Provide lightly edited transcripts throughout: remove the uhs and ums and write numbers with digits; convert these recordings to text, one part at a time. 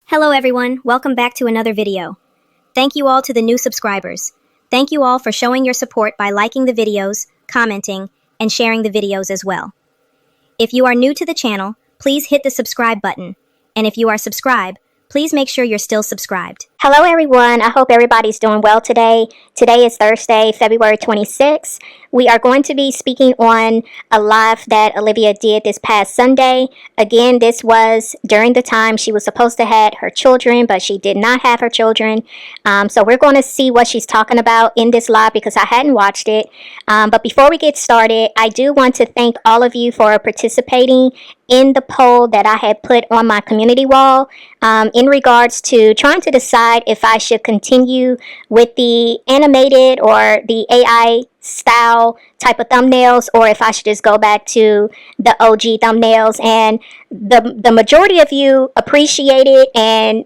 Hello everyone, welcome back to another video. Thank you all to the new subscribers. Thank you all for showing your support by liking the videos, commenting, and sharing the videos as well. If you are new to the channel, please hit the subscribe button. And if you are subscribed, please make sure you're still subscribed. Hello everyone, I hope everybody's doing well today. Today is Thursday, February 26th. We are going to be speaking on a live that Olivia did this past Sunday. Again, this was during the time she was supposed to have her children, but she did not have her children. So we're going to see what she's talking about in this live because I hadn't watched it. But before we get started, I do want to thank all of you for participating in the poll that I had put on my community wall in regards to trying to decide if I should continue with the animated or the AI style type of thumbnails or if I should just go back to the OG thumbnails. And the majority of you appreciated and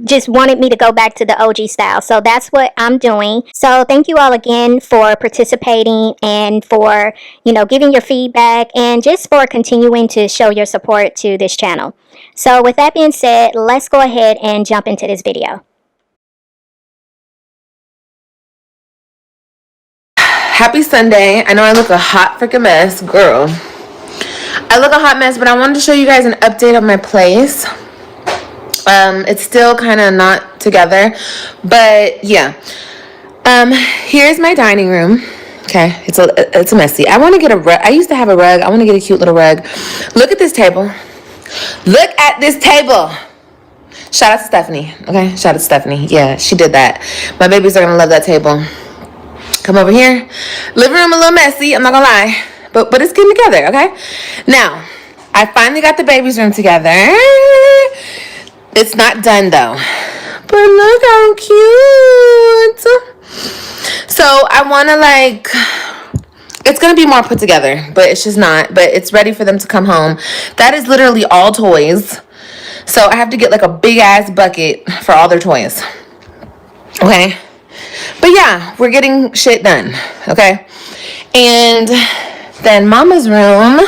just wanted me to go back to the OG style. So that's what I'm doing. So thank you all again for participating and for, giving your feedback and just for continuing to show your support to this channel. So with that being said, let's go ahead and jump into this video. Happy Sunday. I know I look a hot freaking mess, girl. I look a hot mess, but I wanted to show you guys an update of my place. It's still kind of not together, but yeah. Here's my dining room. Okay, it's a messy. I want to get a rug. I used to have a rug. I want to get a cute little rug. Look at this table. Look at this table. Shout out to Stephanie. Okay, shout out to Stephanie. Yeah, she did that. My babies are gonna love that table. Come over here. Living room a little messy, I'm not gonna lie. But it's getting together, okay? Now, I finally got the baby's room together. It's not done though. But look how cute. So I wanna it's gonna be more put together, but it's just not. But it's ready for them to come home. That is literally all toys. So I have to get like a big ass bucket for all their toys. Okay? But yeah, we're getting shit done, okay? And then Mama's room,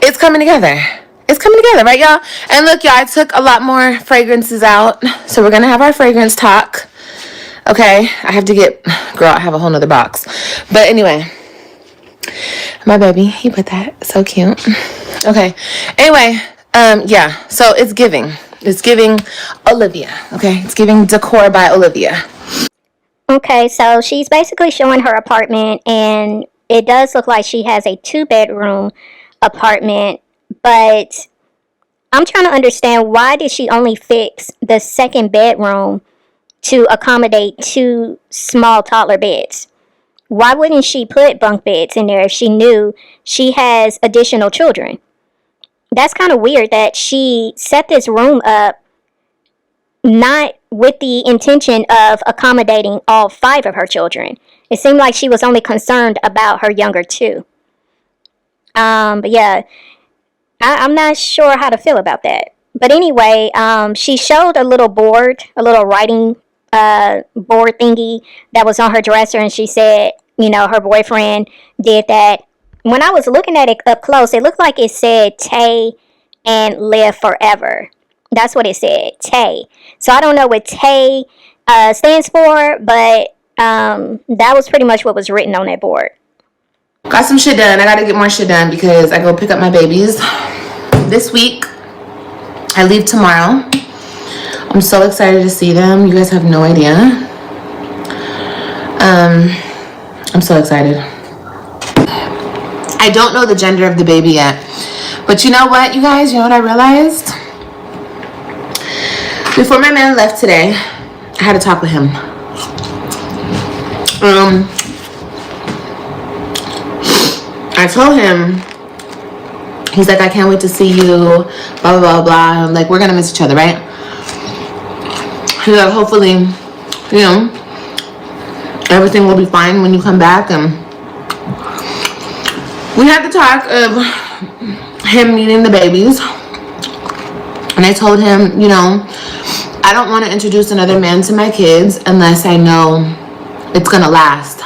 it's coming together. It's coming together, right, y'all? And look, y'all, I took a lot more fragrances out. So we're going to have our fragrance talk, okay? I have to girl, I have a whole nother box. But anyway, my baby, he put that. So cute. Okay. Anyway, yeah, so it's giving. It's giving Olivia, okay? It's giving decor by Olivia. Okay, so she's basically showing her apartment, and it does look like she has a 2-bedroom apartment, but I'm trying to understand, why did she only fix the second bedroom to accommodate 2 small toddler beds? Why wouldn't she put bunk beds in there if she knew she has additional children? That's kind of weird that she set this room up not with the intention of accommodating all 5 of her children. It seemed like she was only concerned about her younger 2. But yeah, I'm not sure how to feel about that. But anyway, she showed a little board, a little writing board thingy that was on her dresser, and she said, her boyfriend did that. When I was looking at it up close, it looked like it said Tay and Live Forever. That's what it said, Tay. So I don't know what Tay stands for, but that was pretty much what was written on that board. Got some shit done. I gotta get more shit done because I go pick up my babies this week. I leave tomorrow. I'm so excited to see them. You guys have no idea. I'm so excited. I don't know the gender of the baby yet. But you know what, you guys? You know what I realized? Before my man left today, I had to talk with him. I told him, he's like, I can't wait to see you, blah, blah, blah, blah. I'm like, we're going to miss each other, right? He's like, hopefully, everything will be fine when you come back. And we had the talk of him meeting the babies. And I told him, I don't want to introduce another man to my kids unless I know it's going to last.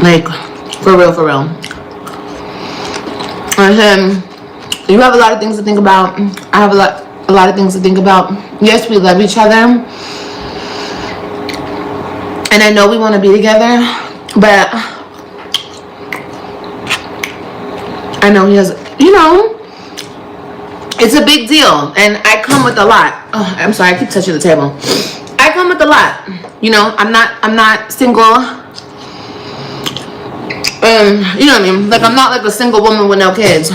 Like, for real. I said, You have a lot of things to think about. I have a lot of things to think about. Yes, we love each other. And I know we want to be together, but I know he has, it's a big deal. And I come with a lot. Oh, I'm sorry, I keep touching the table. I come with a lot. I'm not single. You know what I mean? Like, I'm not like a single woman with no kids.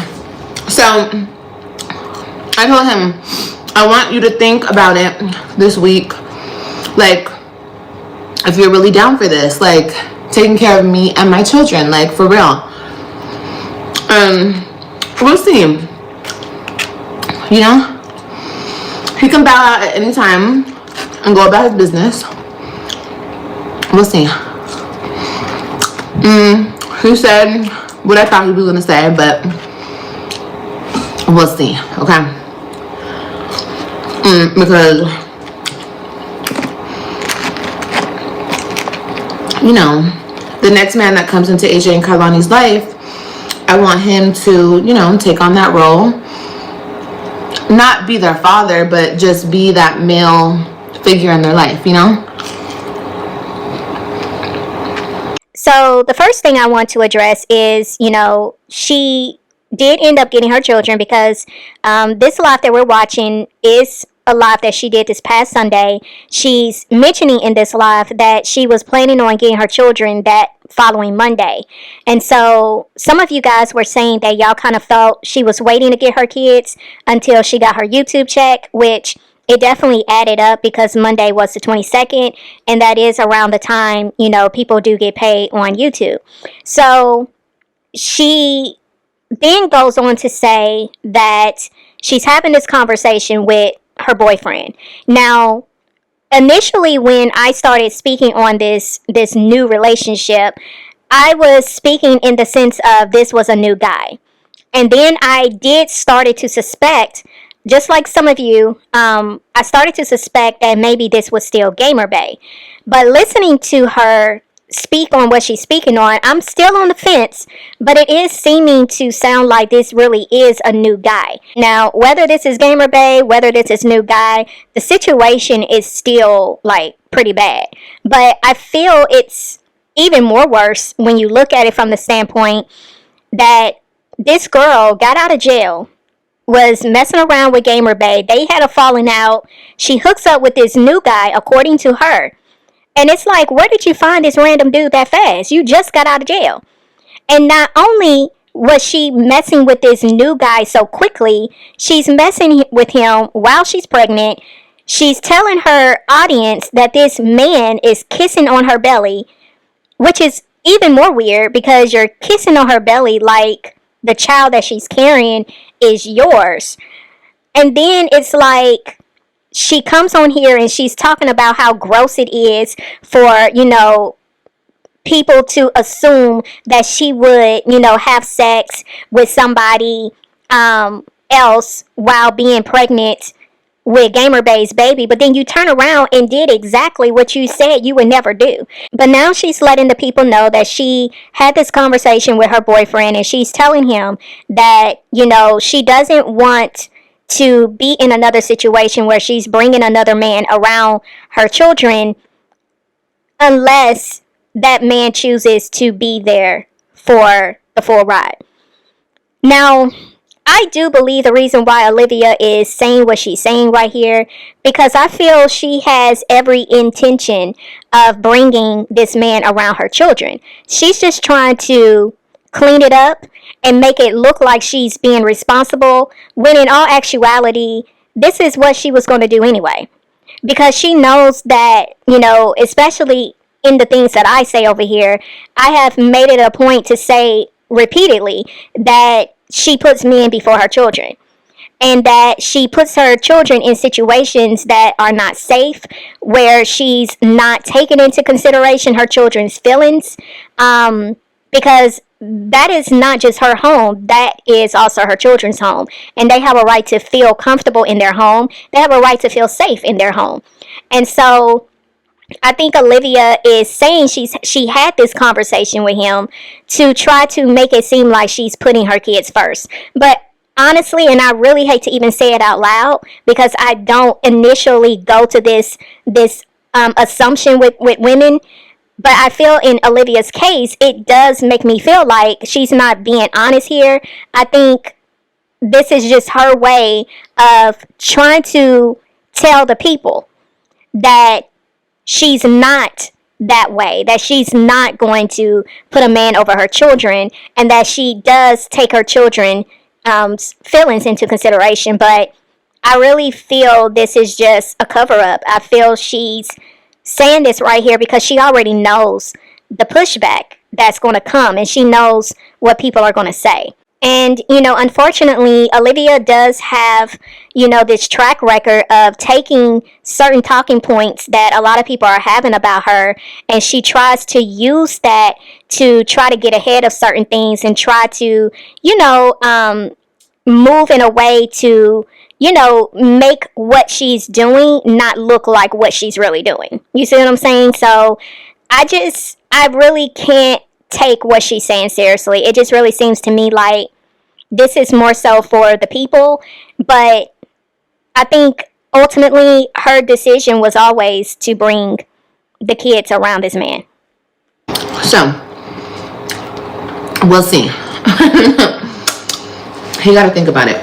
So I told him, I want you to think about it this week. Like, if you're really down for this, like, taking care of me and my children, like, for real. We'll see. He can bow out at any time and go about his business. We'll see. He said what I thought he was gonna say, but we'll see. Okay. Because the next man that comes into AJ and Kailani's life, I want him to, take on that role. Not be their father, but just be that male figure in their life, So the first thing I want to address is, she did end up getting her children because this live that we're watching is a live that she did this past Sunday. She's mentioning in this live that she was planning on getting her children that following Monday. And so some of you guys were saying that y'all kind of felt she was waiting to get her kids until she got her YouTube check, which it definitely added up because Monday was the 22nd, and that is around the time, people do get paid on YouTube. So she then goes on to say that she's having this conversation with her boyfriend. Now, initially when I started speaking on this new relationship, I was speaking in the sense of this was a new guy. And then I did started to suspect, just like some of you, I started to suspect that maybe this was still Gamer Bay. But listening to her speak on what she's speaking on, I'm still on the fence, but it is seeming to sound like this really is a new guy. Now, whether this is Gamer Bay, whether this is new guy, the situation is still like pretty bad. But I feel it's even more worse when you look at it from the standpoint that this girl got out of jail, was messing around with Gamer Bay. They had a falling out. She hooks up with this new guy, according to her. And it's like, where did you find this random dude that fast? You just got out of jail. And not only was she messing with this new guy so quickly, she's messing with him while she's pregnant. She's telling her audience that this man is kissing on her belly, which is even more weird because you're kissing on her belly like the child that she's carrying is yours. And then it's like, she comes on here and she's talking about how gross it is for, people to assume that she would, have sex with somebody else while being pregnant with Gamer Bay's baby. But then you turn around and did exactly what you said you would never do. But now she's letting the people know that she had this conversation with her boyfriend and she's telling him that, she doesn't want to be in another situation where she's bringing another man around her children unless that man chooses to be there for the full ride. Now, I do believe the reason why Olivia is saying what she's saying right here, because I feel she has every intention of bringing this man around her children. She's just trying to clean it up and make it look like she's being responsible, when in all actuality, this is what she was going to do anyway. Because she knows that, especially in the things that I say over here, I have made it a point to say repeatedly that she puts men before her children. And that she puts her children in situations that are not safe, where she's not taking into consideration her children's feelings, because that is not just her home, that is also her children's home. And they have a right to feel comfortable in their home. They have a right to feel safe in their home. And so I think Olivia is saying she had this conversation with him to try to make it seem like she's putting her kids first. But honestly, and I really hate to even say it out loud because I don't initially go to this assumption with women. But I feel in Olivia's case, it does make me feel like she's not being honest here. I think this is just her way of trying to tell the people that she's not that way, that she's not going to put a man over her children, and that she does take her children feelings into consideration. But I really feel this is just a cover up. I feel she's saying this right here because she already knows the pushback that's going to come, and she knows what people are going to say. And, unfortunately, Olivia does have, this track record of taking certain talking points that a lot of people are having about her, and she tries to use that to try to get ahead of certain things and try to, move in a way to, make what she's doing not look like what she's really doing. You see what I'm saying? So I really can't take what she's saying seriously. It just really seems to me like this is more so for the people, but I think ultimately her decision was always to bring the kids around this man. So, we'll see. He got to think about it.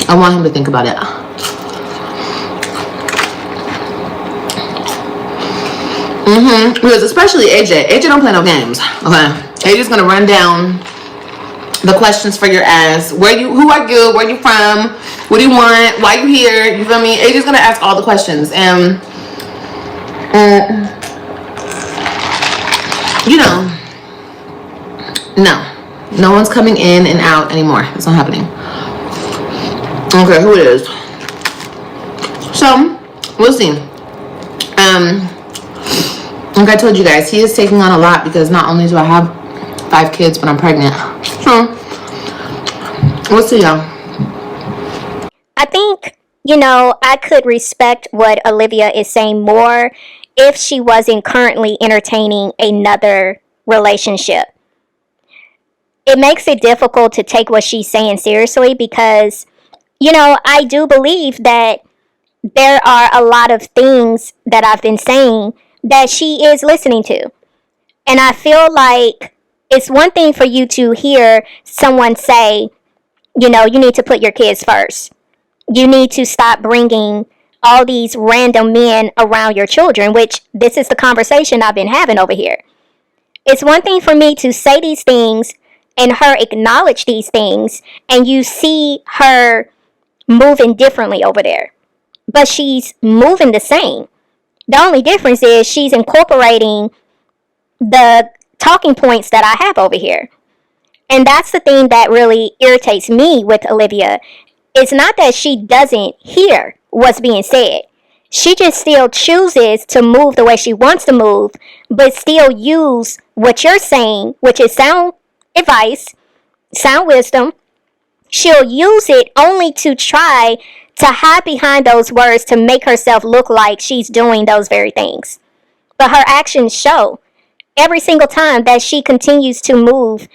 I want him to think about it. Because especially AJ. AJ don't play no games. Okay. AJ's gonna run down the questions for your ass. Who are you? Where you from? What do you want? Why you here? You feel me? AJ's gonna ask all the questions. And no one's coming in and out anymore. It's not happening. Okay, who it is? So we'll see. Like I told you guys, he is taking on a lot because not only do I have 5 kids, but I'm pregnant. So we'll see, y'all. I think, I could respect what Olivia is saying more if she wasn't currently entertaining another relationship. It makes it difficult to take what she's saying seriously because, I do believe that there are a lot of things that I've been saying that she is listening to. And I feel like it's one thing for you to hear someone say, you need to put your kids first. You need to stop bringing all these random men around your children, which this is the conversation I've been having over here. It's one thing for me to say these things and her acknowledge these things, and you see her moving differently over there. But she's moving the same. The only difference is she's incorporating the talking points that I have over here. And that's the thing that really irritates me with Olivia. It's not that she doesn't hear what's being said. She just still chooses to move the way she wants to move, but still use what you're saying, which is sound advice, sound wisdom. She'll use it only to try to hide behind those words to make herself look like she's doing those very things. But her actions show every single time that she continues to move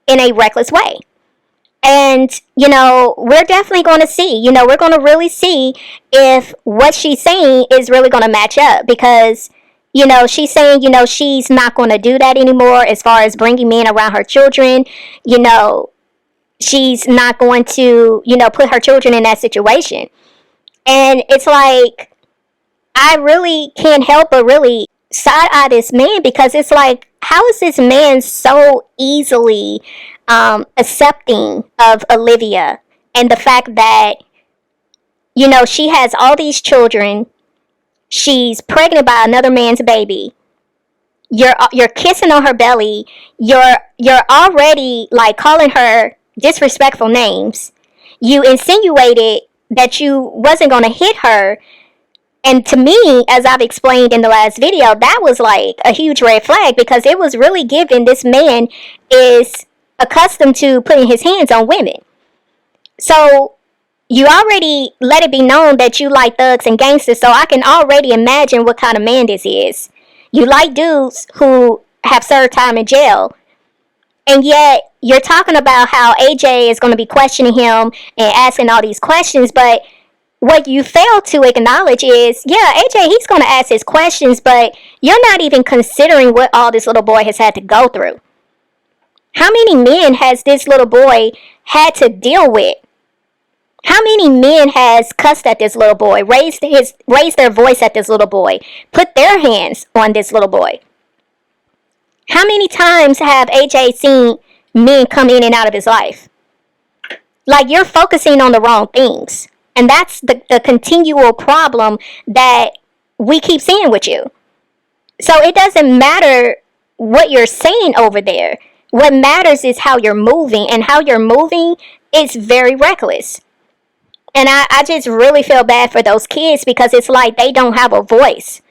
in a reckless way. And, we're definitely going to see, we're going to really see if what she's saying is really going to match up because, she's saying, she's not going to do that anymore as far as bringing men around her children. She's not going to, put her children in that situation. And it's like, I really can't help but really side-eye this man because it's like, how is this man so easily accepting of Olivia and the fact that, she has all these children, she's pregnant by another man's baby, you're kissing on her belly, you're already like calling her disrespectful names, you insinuated that you wasn't going to hit her. And to me, as I've explained in the last video, that was like a huge red flag because it was really given this man is accustomed to putting his hands on women. So you already let it be known that you like thugs and gangsters, so I can already imagine what kind of man this is. You like dudes who have served time in jail. And yet, you're talking about how AJ is going to be questioning him and asking all these questions, but what you fail to acknowledge is, yeah, AJ, he's going to ask his questions, but you're not even considering what all this little boy has had to go through. How many men has this little boy had to deal with? How many men has cussed at this little boy, raised their voice at this little boy, put their hands on this little boy? How many times have AJ seen men come in and out of his life? Like, you're focusing on the wrong things. And that's the continual problem that we keep seeing with you. So it doesn't matter what you're saying over there. What matters is how you're moving. And how you're moving is very reckless. And I just really feel bad for those kids because it's like they don't have a voice.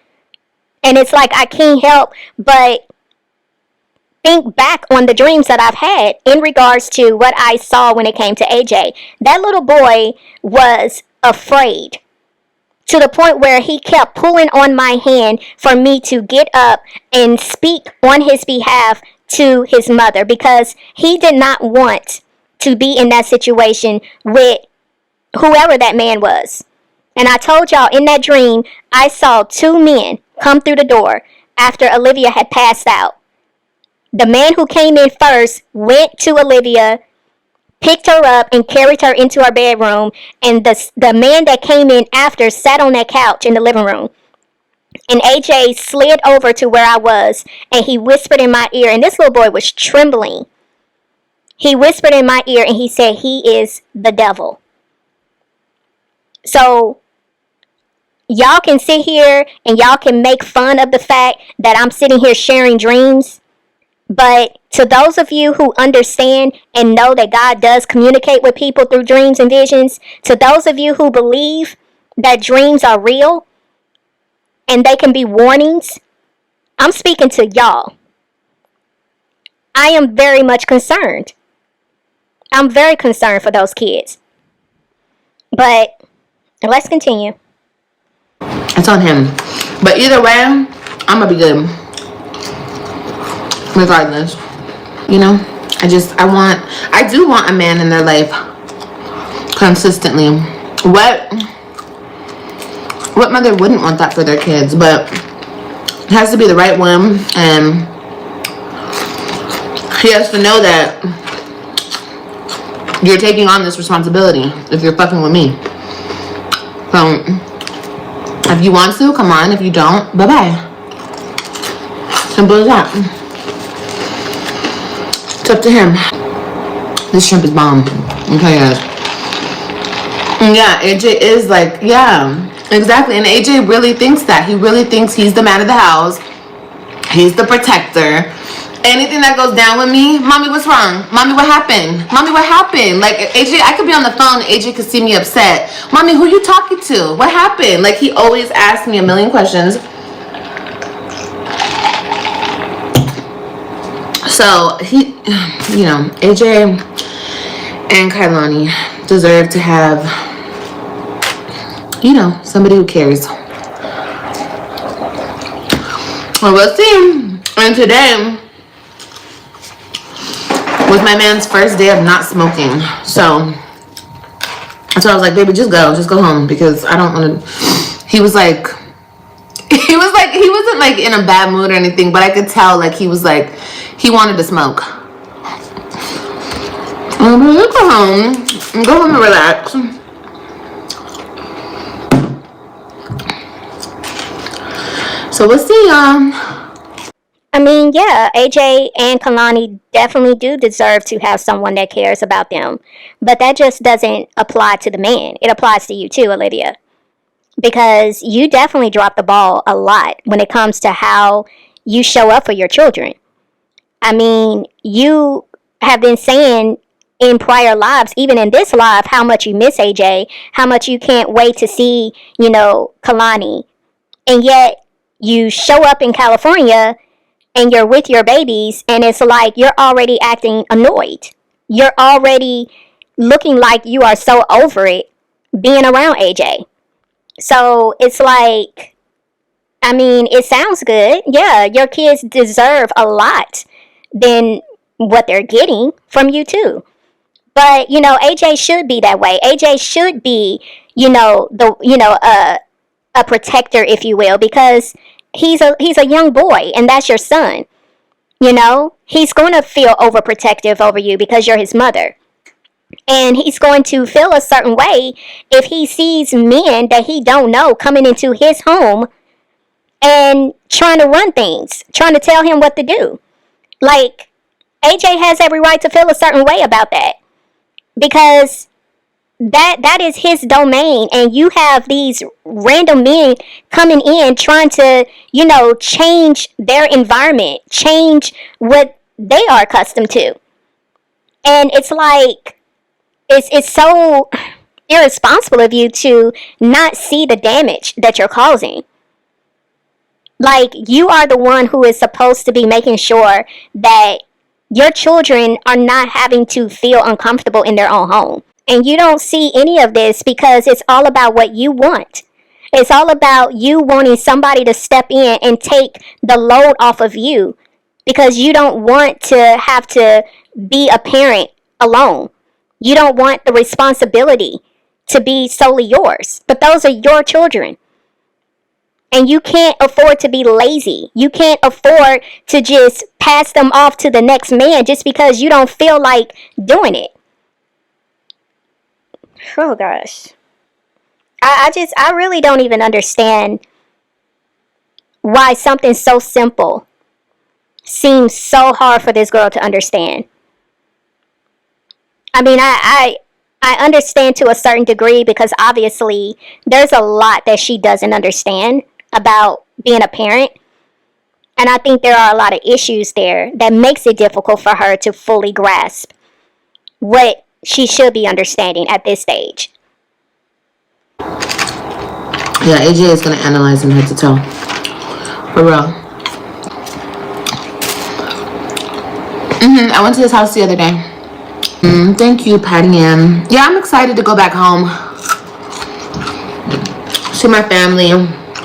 And it's like I can't help but think back on the dreams that I've had in regards to what I saw when it came to AJ. That little boy was afraid to the point where he kept pulling on my hand for me to get up and speak on his behalf to his mother because he did not want to be in that situation with whoever that man was. And I told y'all in that dream, I saw two men come through the door after Olivia had passed out. The man who came in first went to Olivia, picked her up, and carried her into our bedroom. And the man that came in after sat on that couch in the living room. And AJ slid over to where I was, and he whispered in my ear. And this little boy was trembling. He whispered in my ear, and he said, "He is the devil." So y'all can sit here and y'all can make fun of the fact that I'm sitting here sharing dreams. But to those of you who understand and know that God does communicate with people through dreams and visions, to those of you who believe that dreams are real and they can be warnings, I'm speaking to y'all. I am very much concerned. I'm very concerned for those kids. But let's continue. It's on him. But either way, I'm gonna be good. Regardless. You know? I do want a man in their life. Consistently. What mother wouldn't want that for their kids? But it has to be the right one. And he has to know that you're taking on this responsibility if you're fucking with me. So, if you want to, come on. If you don't, bye-bye. Simple as that. It's up to him. This shrimp is bomb. Okay, guys. Yeah, AJ is like, yeah, exactly. And AJ really thinks that. He really thinks he's the man of the house. He's the protector. Anything that goes down with me, mommy, what's wrong? Mommy, what happened? Mommy, what happened? Like, AJ, I could be on the phone, AJ could see me upset. Mommy, who you talking to? What happened? Like, he always asks me a million questions. So, AJ and Kailani deserve to have, somebody who cares. Well, we'll see. And today was my man's first day of not smoking. So I was like, baby, just go home because I don't want to. He wasn't like in a bad mood or anything, but I could tell like he was like, he wanted to smoke. I'm like, go home and relax. So we'll see, I mean, yeah, AJ and Kalani definitely do deserve to have someone that cares about them. But that just doesn't apply to the man. It applies to you too, Olivia. Because you definitely drop the ball a lot when it comes to how you show up for your children. I mean, you have been saying in prior lives, even in this live, how much you miss AJ, how much you can't wait to see, Kalani. And yet, you show up in California and you're with your babies, and it's like you're already acting annoyed. You're already looking like you are so over it being around AJ. So it's like, I mean, it sounds good. Yeah, your kids deserve a lot than what they're getting from you too. But AJ should be that way. AJ should be, a protector, if you will, because he's a young boy, and that's your son. He's going to feel overprotective over you because you're his mother. And he's going to feel a certain way if he sees men that he don't know coming into his home and trying to run things, trying to tell him what to do. Like, AJ has every right to feel a certain way about that, because that is his domain, and you have these random men coming in trying to change their environment, change what they are accustomed to. And it's like, it's so irresponsible of you to not see the damage that you're causing. Like, you are the one who is supposed to be making sure that your children are not having to feel uncomfortable in their own home. And you don't see any of this because it's all about what you want. It's all about you wanting somebody to step in and take the load off of you, because you don't want to have to be a parent alone. You don't want the responsibility to be solely yours. But those are your children. And you can't afford to be lazy. You can't afford to just pass them off to the next man just because you don't feel like doing it. Oh gosh. I really don't even understand why something so simple seems so hard for this girl to understand. I mean, I understand to a certain degree, because obviously there's a lot that she doesn't understand about being a parent. And I think there are a lot of issues there that makes it difficult for her to fully grasp what she should be understanding at this stage. Yeah, AJ is going to analyze him head to toe. For real. I went to his house the other day. Thank you, Patty Ann. Yeah, I'm excited to go back home. See my family.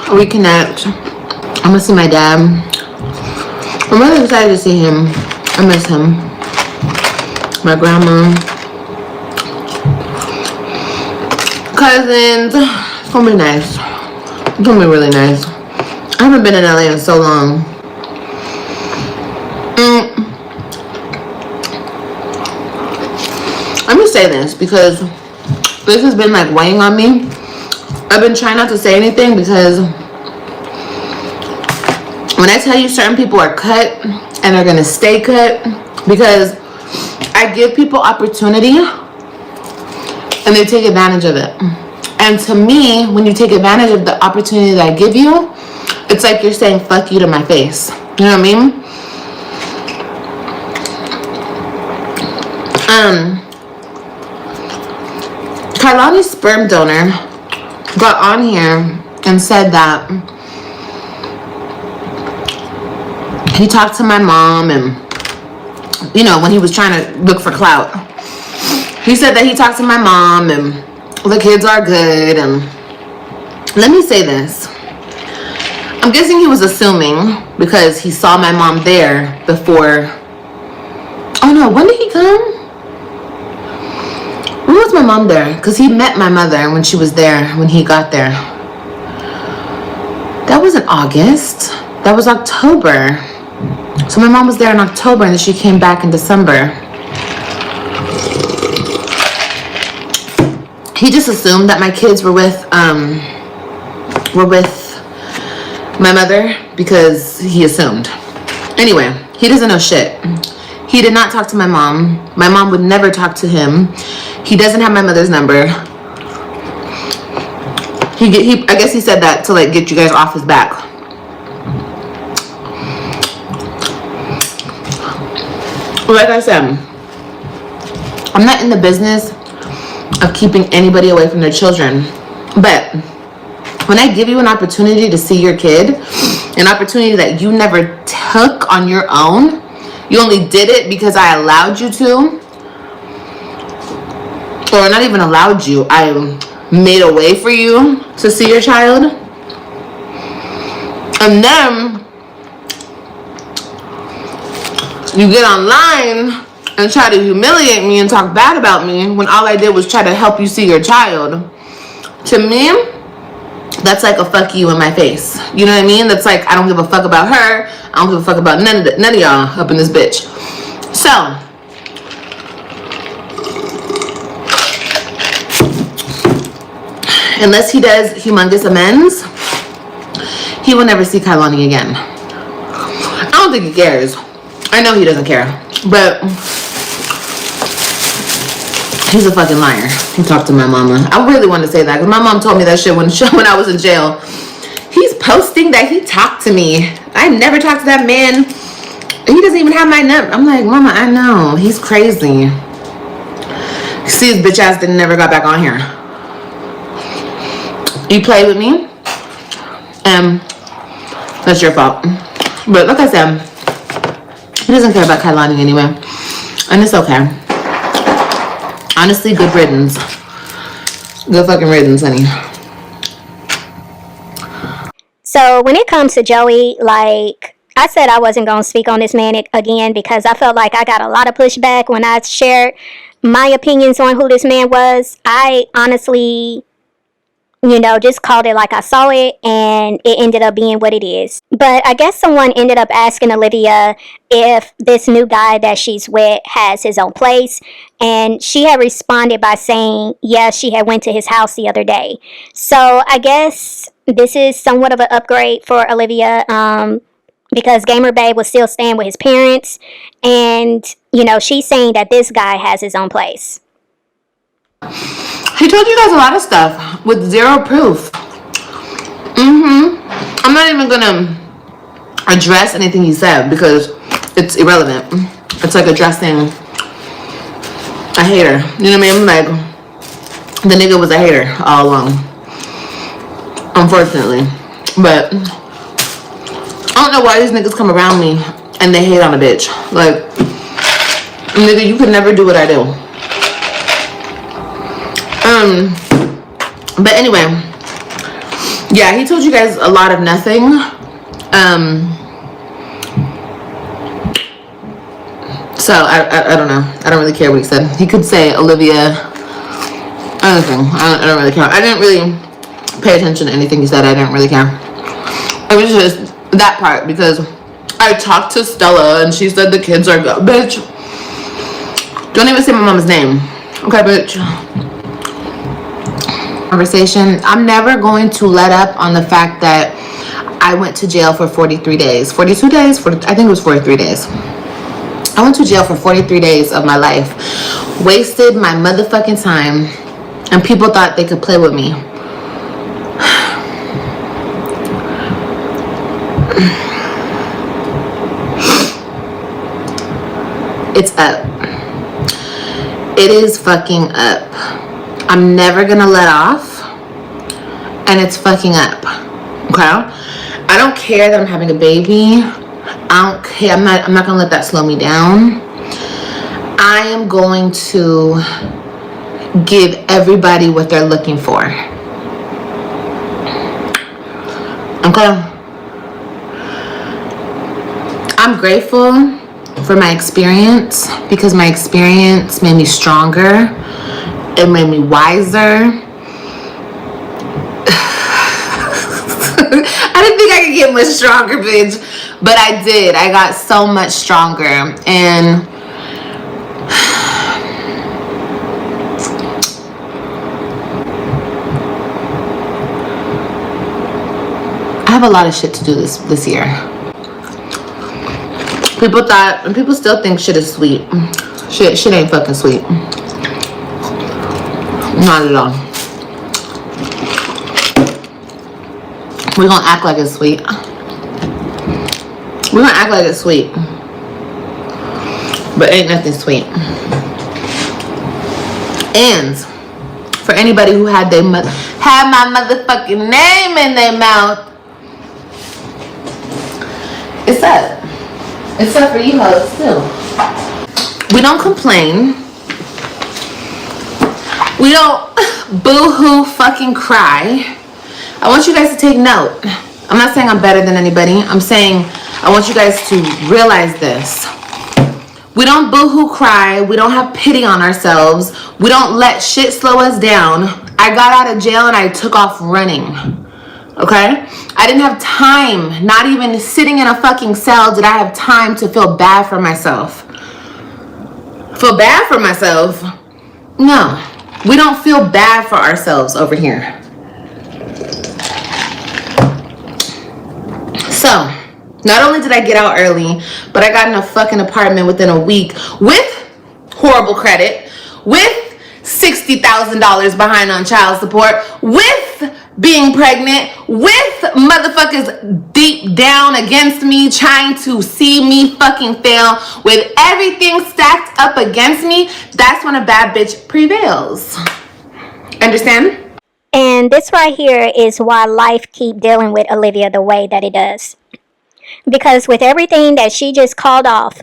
Reconnect. I'm going to see my dad. I'm really excited to see him. I miss him. My grandma. Cousins. It's going to be nice. It's going to be really nice. I haven't been in LA in so long. Let me say this, because this has been like weighing on me. I've been trying not to say anything, because when I tell you certain people are cut and are going to stay cut, because I give people opportunity and they take advantage of it. And to me, when you take advantage of the opportunity that I give you, it's like you're saying fuck you to my face. You know what I mean? Kailani's sperm donor got on here and said that he talked to my mom, and when he was trying to look for clout, he said that he talked to my mom and the kids are good. And let me say this, I'm guessing he was assuming because he saw my mom there before. Oh no, when did he come? When was my mom there? Because he met my mother when she was there, when he got there. That wasn't August. That was October. So my mom was there in October, and then she came back in December. He just assumed that my kids were with my mother, because he assumed. Anyway, he doesn't know shit. He did not talk to my mom. My mom would never talk to him. He doesn't have my mother's number. I guess he said that to like get you guys off his back. Like I said, I'm not in the business of keeping anybody away from their children. But when I give you an opportunity to see your kid, an opportunity that you never took on your own, you only did it because I allowed you to. Or not even allowed you, I made a way for you to see your child. And then You get online and try to humiliate me and talk bad about me when all I did was try to help you see your child. To me, that's like a fuck you in my face. You know what I mean? That's like, I don't give a fuck about her. I don't give a fuck about none of y'all up in this bitch. So, unless he does humongous amends, he will never see Kailani again. I don't think he cares. I know he doesn't care. But he's a fucking liar. He talked to my mama. I really wanted to say that because my mom told me that shit when I was in jail. He's posting that he talked to me. I never talked to that man. He doesn't even have my number. I'm like, Mama, I know. He's crazy. See, his bitch ass never got back on here. You play with me, and that's your fault. But like I said, he doesn't care about Kailani anyway, and it's okay. Honestly, good riddance. Good fucking riddance, honey. So when it comes to Joey, like I said, I wasn't going to speak on this man again because I felt like I got a lot of pushback when I shared my opinions on who this man was. I honestly, just called it like I saw it, and it ended up being what it is. But I guess someone ended up asking Olivia if this new guy that she's with has his own place, and she had responded by saying, yes, she had went to his house the other day. So I guess this is somewhat of an upgrade for Olivia, because Gamer Babe was still staying with his parents, and, she's saying that this guy has his own place. He told you guys a lot of stuff with zero proof. I'm not even gonna address anything he said because it's irrelevant. It's like addressing a hater. You know what I mean? Like, the nigga was a hater all along. Unfortunately. But I don't know why these niggas come around me and they hate on a bitch. Like, nigga, you could never do what I do. But anyway, yeah, he told you guys a lot of nothing. So I don't know. I don't really care what he said. He could say Olivia, anything. I don't really care. I didn't really pay attention to anything he said. I didn't really care. It was just that part because I talked to Stella and she said the kids are good. Bitch, don't even say my mama's name. Okay, bitch. Conversation. I'm never going to let up on the fact that I went to jail for 43 days. 42 days? I think it was 43 days. I went to jail for 43 days of my life. Wasted my motherfucking time. And people thought they could play with me. It's up. It is fucking up. I'm never gonna let off, and it's fucking up. Okay? I don't care that I'm having a baby. I don't care. I'm not gonna let that slow me down. I am going to give everybody what they're looking for. Okay? I'm grateful for my experience because my experience made me stronger. It made me wiser. I didn't think I could get much stronger, bitch. But I did. I got so much stronger. And I have a lot of shit to do this year. People thought, and people still think shit is sweet. Shit ain't fucking sweet. Not at all. We're gonna act like it's sweet. We're gonna act like it's sweet. But ain't nothing sweet. And for anybody who had my motherfucking name in their mouth, it's up. It's up for you hoes too. We don't complain. We don't boo-hoo fucking cry. I want you guys to take note. I'm not saying I'm better than anybody. I'm saying I want you guys to realize this. We don't boo-hoo cry. We don't have pity on ourselves. We don't let shit slow us down. I got out of jail and I took off running. Okay? I didn't have time, not even sitting in a fucking cell did I have time to feel bad for myself. Feel bad for myself? No. We don't feel bad for ourselves over here. So, not only did I get out early, but I got in a fucking apartment within a week with horrible credit, with $60,000 behind on child support, with being pregnant, with motherfuckers deep down against me trying to see me fucking fail, with everything stacked up against me. That's when a bad bitch prevails. Understand? And this right here is why life keep dealing with Olivia the way that it does. Because with everything that she just called off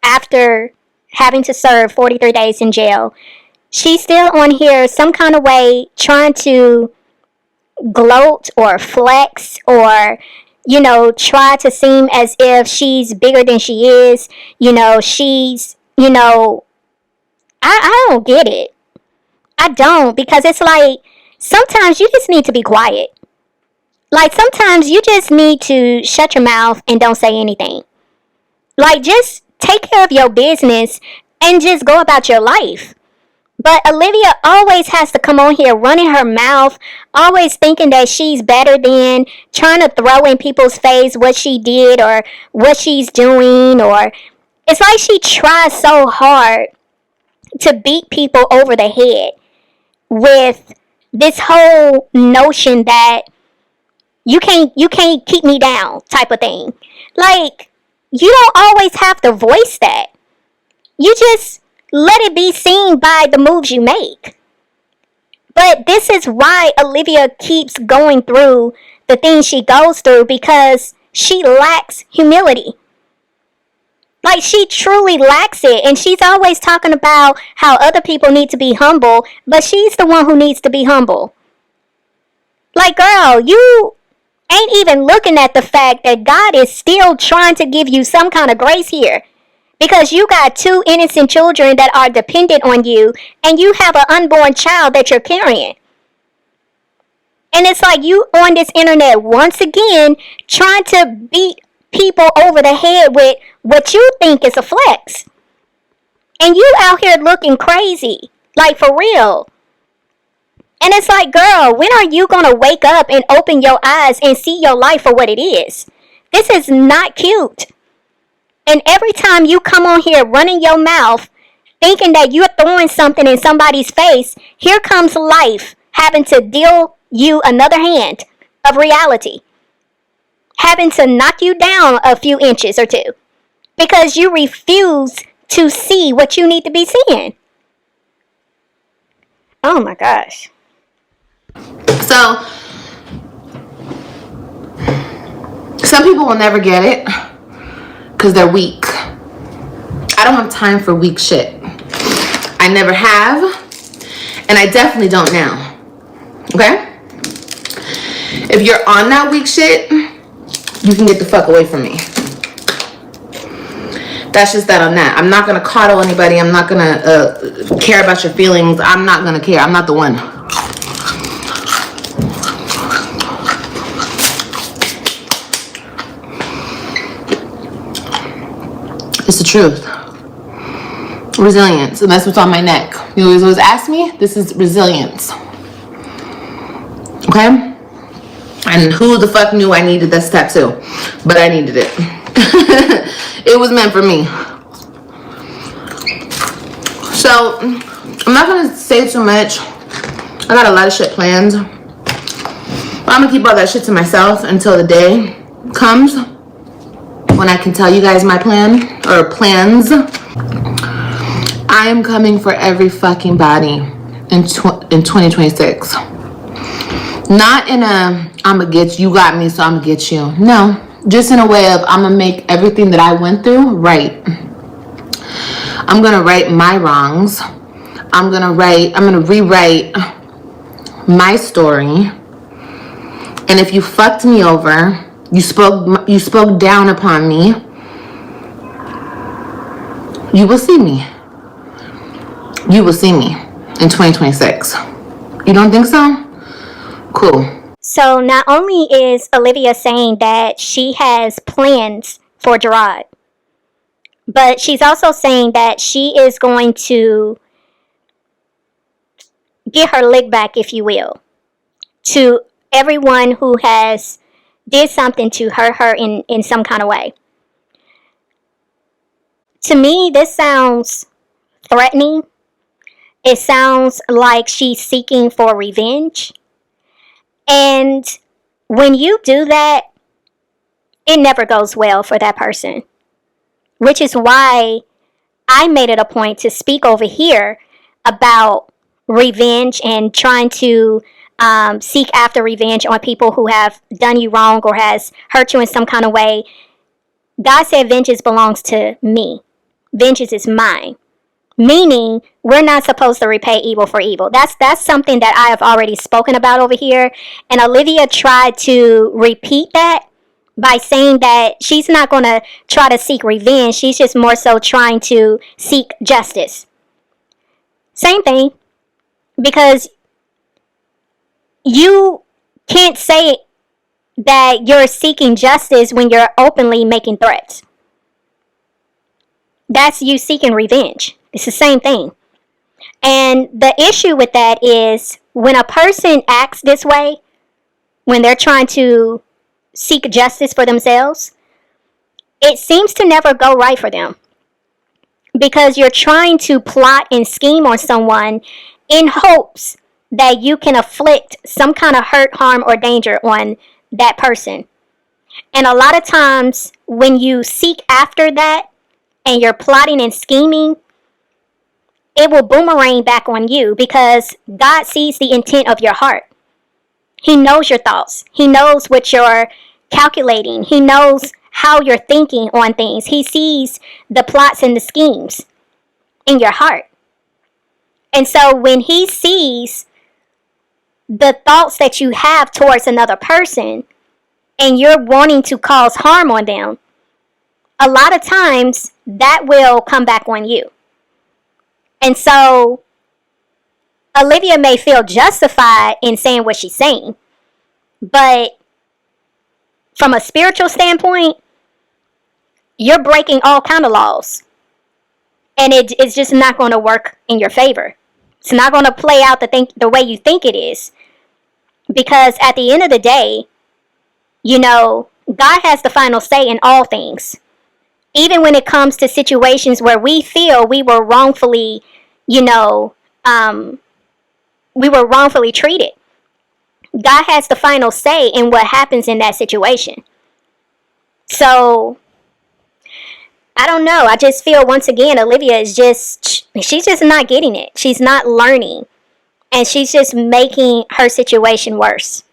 after having to serve 43 days in jail, she's still on here some kind of way trying to gloat or flex or, you know, try to seem as if she's bigger than she is. You know, she's, you know, I don't get it. I don't, because it's like sometimes you just need to be quiet. Like sometimes you just need to shut your mouth and don't say anything. Like just take care of your business and just go about your life. But Olivia always has to come on here running her mouth, always thinking that she's better than, trying to throw in people's face what she did or what she's doing, or it's like she tries so hard to beat people over the head with this whole notion that you can't keep me down type of thing. Like, you don't always have to voice that. You just let it be seen by the moves you make. But this is why Olivia keeps going through the things she goes through, because she lacks humility. Like, she truly lacks it. And she's always talking about how other people need to be humble, but she's the one who needs to be humble. Like, girl, you ain't even looking at the fact that God is still trying to give you some kind of grace here. Because you got 2 innocent children that are dependent on you, and you have an unborn child that you're carrying. And it's like you on this internet once again trying to beat people over the head with what you think is a flex. And you out here looking crazy. Like, for real. And it's like, girl, when are you going to wake up and open your eyes and see your life for what it is? This is not cute. And every time you come on here running your mouth, thinking that you're throwing something in somebody's face, here comes life having to deal you another hand of reality. Having to knock you down a few inches or 2. Because you refuse to see what you need to be seeing. Oh my gosh. So, some people will never get it because they're weak. I don't have time for weak shit. I never have, and I definitely don't now. Okay? If you're on that weak shit, you can get the fuck away from me. That's just that on that. I'm not gonna coddle anybody. I'm not gonna care about your feelings. I'm not gonna care. I'm not the one. It's the truth. Resilience. And that's what's on my neck. You always ask me, this is resilience. Okay? And who the fuck knew I needed this tattoo? But I needed it. It was meant for me. So, I'm not going to say too much. I got a lot of shit planned. But I'm going to keep all that shit to myself until the day comes when I can tell you guys my plan, or plans. I am coming for every fucking body in 2026. Not in a, I'ma get you, got me, so I'ma get you. No, just in a way of I'ma make everything that I went through right. I'm gonna right my wrongs. I'm gonna rewrite my story. And if you fucked me over, you spoke down upon me, You will see me. You will see me in 2026. You don't think so? Cool. So not only is Olivia saying that she has plans for Jerrod, but she's also saying that she is going to get her lick back, if you will, to everyone who has did something to hurt her in some kind of way. To me, this sounds threatening. It sounds like she's seeking for revenge. And when you do that, it never goes well for that person. Which is why I made it a point to speak over here about revenge and trying to seek after revenge on people who have done you wrong or has hurt you in some kind of way. God said vengeance belongs to me. Vengeance is mine. Meaning, we're not supposed to repay evil for evil. That's something that I have already spoken about over here. And Olivia tried to repeat that by saying that she's not going to try to seek revenge. She's just more so trying to seek justice. Same thing. Because you can't say that you're seeking justice when you're openly making threats. That's you seeking revenge. It's the same thing. And the issue with that is when a person acts this way, when they're trying to seek justice for themselves, it seems to never go right for them. Because you're trying to plot and scheme on someone in hopes that you can inflict some kind of hurt, harm, or danger on that person. And a lot of times when you seek after that and you're plotting and scheming, it will boomerang back on you because God sees the intent of your heart. He knows your thoughts. He knows what you're calculating. He knows how you're thinking on things. He sees the plots and the schemes in your heart. And so when he sees the thoughts that you have towards another person and you're wanting to cause harm on them, a lot of times that will come back on you. And so Olivia may feel justified in saying what she's saying, but from a spiritual standpoint, you're breaking all kind of laws. And it's just not going to work in your favor. It's not going to play out the way you think it is. Because at the end of the day, you know, God has the final say in all things. Even when it comes to situations where we feel we were wrongfully, we were wrongfully treated. God has the final say in what happens in that situation. So, I don't know. I just feel once again, Olivia is she's just not getting it. She's not learning. And she's just making her situation worse.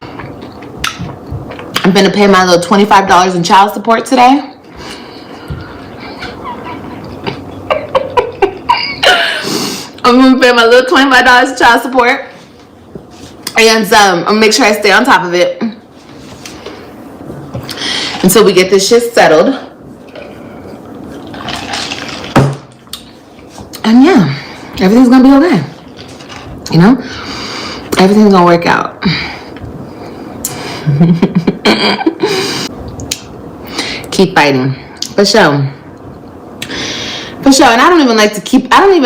I'm going to pay my little $25 in child support today. I'm going to pay my little $25 in child support. And I'm going to make sure I stay on top of it until we get this shit settled. And yeah, everything's going to be okay. You know? Everything's going to work out. Keep fighting. For sure. For sure. And I don't even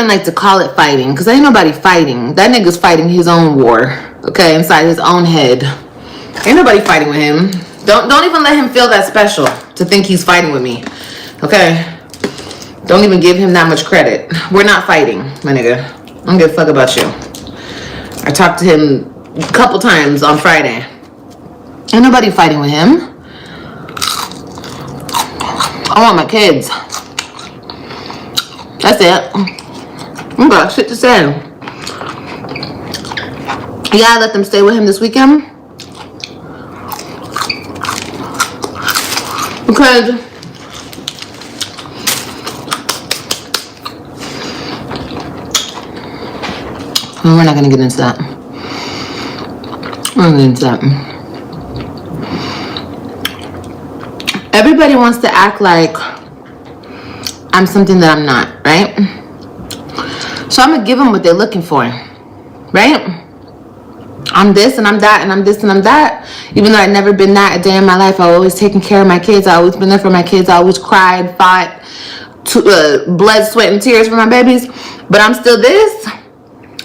like to call it fighting, because ain't nobody fighting. That nigga's fighting his own war, okay, inside his own head. Ain't nobody fighting with him. Don't even let him feel that special to think he's fighting with me, okay? Don't even give him that much credit. We're not fighting, my nigga. I don't give a fuck about you. I talked to him a couple times on Friday. Ain't nobody fighting with him. I want my kids. That's it. I got shit to say. You gotta let them stay with him this weekend. Because we're not gonna get into that. We're not gonna get into that. Everybody wants to act like I'm something that I'm not, right? So I'm gonna give them what they're looking for, right? I'm this and I'm that and I'm this and I'm that. Even though I've never been that a day in my life, I've always taken care of my kids. I've always been there for my kids. I always cried, fought, blood, sweat, and tears for my babies. But I'm still this.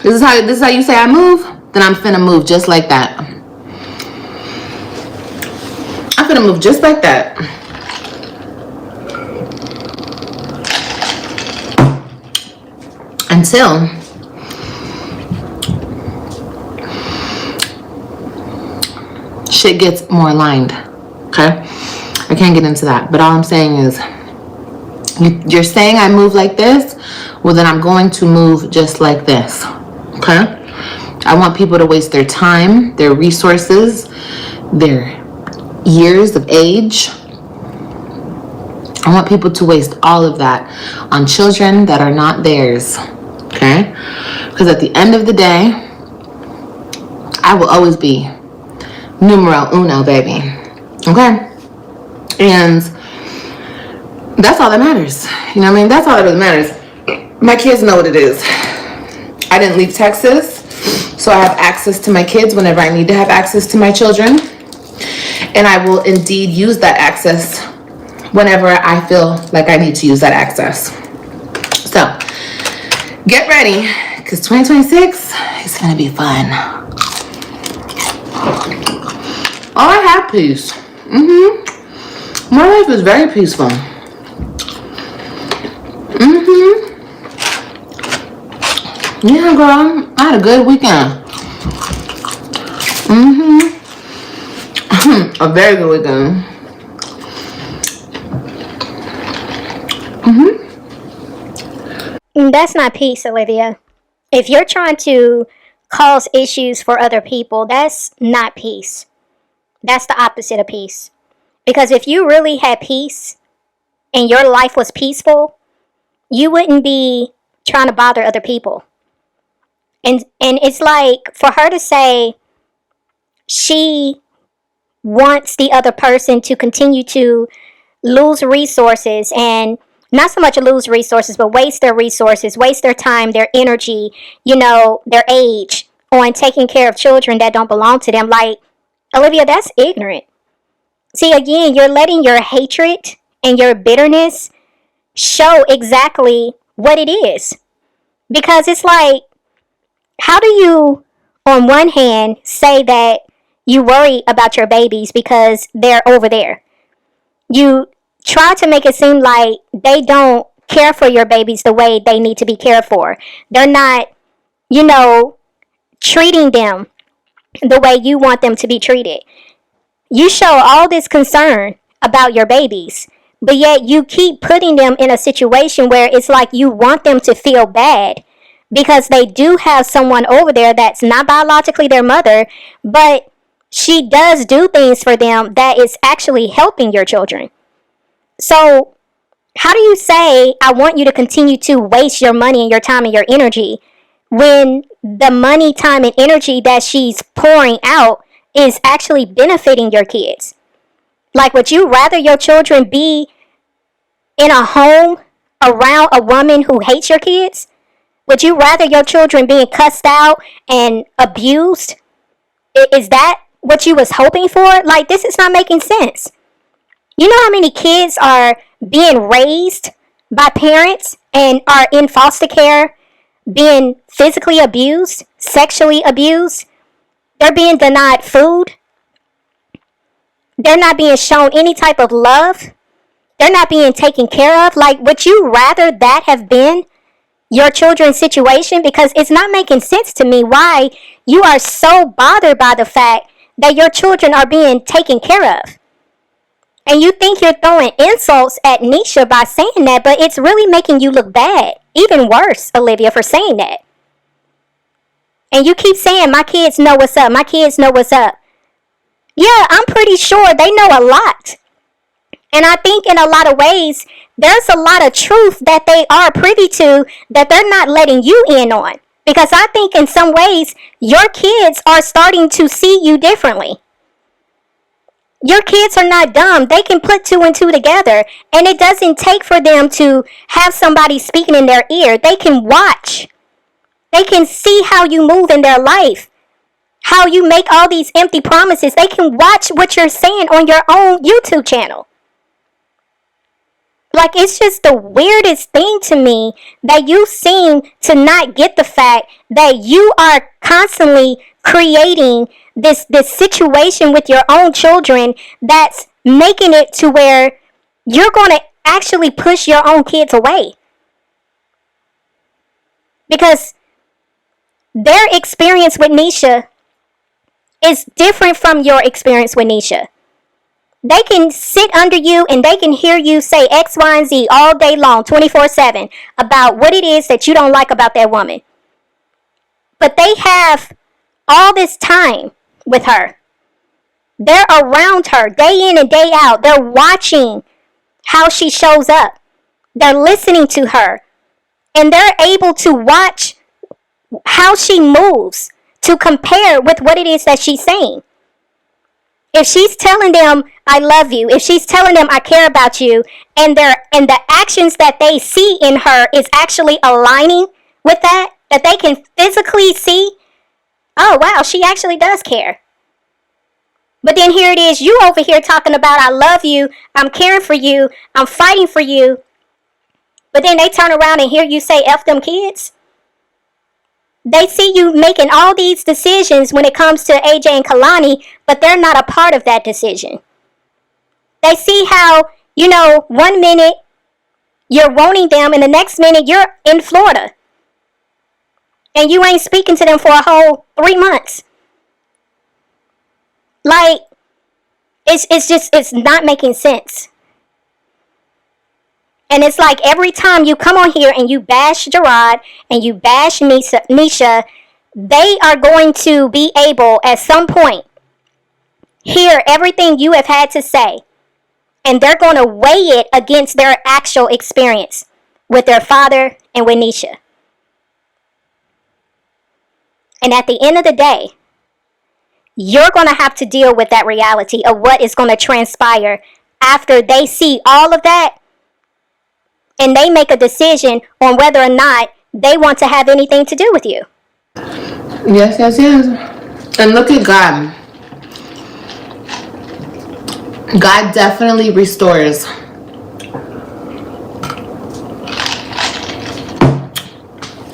This is how you say I move. Then I'm finna move just like that. I'm finna move just like that. Until shit gets more aligned. Okay? I can't get into that. But all I'm saying is, you're saying I move like this, well then I'm going to move just like this. Okay? I want people to waste their time, their resources, their years of age. I want people to waste all of that on children that are not theirs. Okay? Because at the end of the day, I will always be numero uno, baby. Okay? And that's all that matters. You know what I mean? That's all that really matters. My kids know what it is. I didn't leave Texas, so I have access to my kids whenever I need to have access to my children. And I will indeed use that access whenever I feel like I need to use that access. So, get ready, because 2026 is going to be fun. Oh, I have peace. My life is very peaceful. Yeah, girl, I had a good weekend. A very good weekend. That's not peace, Olivia. If you're trying to cause issues for other people, that's not peace. That's the opposite of peace. Because if you really had peace and your life was peaceful, you wouldn't be trying to bother other people. And it's like, for her to say she wants the other person to continue to lose resources, and not so much lose resources, but waste their resources, waste their time, their energy, their age on taking care of children that don't belong to them. Like, Olivia, that's ignorant. See, again, you're letting your hatred and your bitterness show exactly what it is. Because it's like, how do you, on one hand, say that you worry about your babies because they're over there? You try to make it seem like they don't care for your babies the way they need to be cared for. They're not, treating them the way you want them to be treated. You show all this concern about your babies, but yet you keep putting them in a situation where it's like you want them to feel bad because they do have someone over there that's not biologically their mother, but she does do things for them that is actually helping your children. So how do you say, I want you to continue to waste your money and your time and your energy when the money, time, and energy that she's pouring out is actually benefiting your kids? Like, would you rather your children be in a home around a woman who hates your kids? Would you rather your children being cussed out and abused? Is that what you was hoping for? Like, this is not making sense. You know how many kids are being raised by parents and are in foster care, being physically abused, sexually abused? They're being denied food. They're not being shown any type of love. They're not being taken care of. Like, would you rather that have been your children's situation? Because it's not making sense to me why you are so bothered by the fact that your children are being taken care of. And you think you're throwing insults at Nisha by saying that, but it's really making you look bad. Even worse, Olivia, for saying that. And you keep saying, my kids know what's up. My kids know what's up. Yeah, I'm pretty sure they know a lot. And I think in a lot of ways, there's a lot of truth that they are privy to that they're not letting you in on. Because I think in some ways, your kids are starting to see you differently. Your kids are not dumb. They can put two and two together. And it doesn't take for them to have somebody speaking in their ear. They can watch. They can see how you move in their life. How you make all these empty promises. They can watch what you're saying on your own YouTube channel. Like, it's just the weirdest thing to me that you seem to not get the fact that you are constantly creating this situation with your own children that's making it to where you're going to actually push your own kids away. Because their experience with Nisha is different from your experience with Nisha. They can sit under you and they can hear you say X, Y, and Z all day long, 24/7, about what it is that you don't like about that woman. But they have all this time with her. They're around her day in and day out. They're watching how she shows up. They're listening to her. And they're able to watch how she moves to compare with what it is that she's saying. If she's telling them, I love you, if she's telling them, I care about you, and the actions that they see in her is actually aligning with that they can physically see, oh, wow, she actually does care. But then here it is, you over here talking about, I love you, I'm caring for you, I'm fighting for you. But then they turn around and hear you say, F them kids. They see you making all these decisions when it comes to AJ and Kalani, but they're not a part of that decision. They see how, 1 minute you're wanting them and the next minute you're in Florida. And you ain't speaking to them for a whole 3 months. Like, it's not making sense. And it's like every time you come on here and you bash Jerrod and you bash Nisha, they are going to be able at some point hear everything you have had to say. And they're going to weigh it against their actual experience with their father and with Nisha. And at the end of the day, you're going to have to deal with that reality of what is going to transpire after they see all of that. And they make a decision on whether or not they want to have anything to do with you. Yes. And look at God. God definitely restores.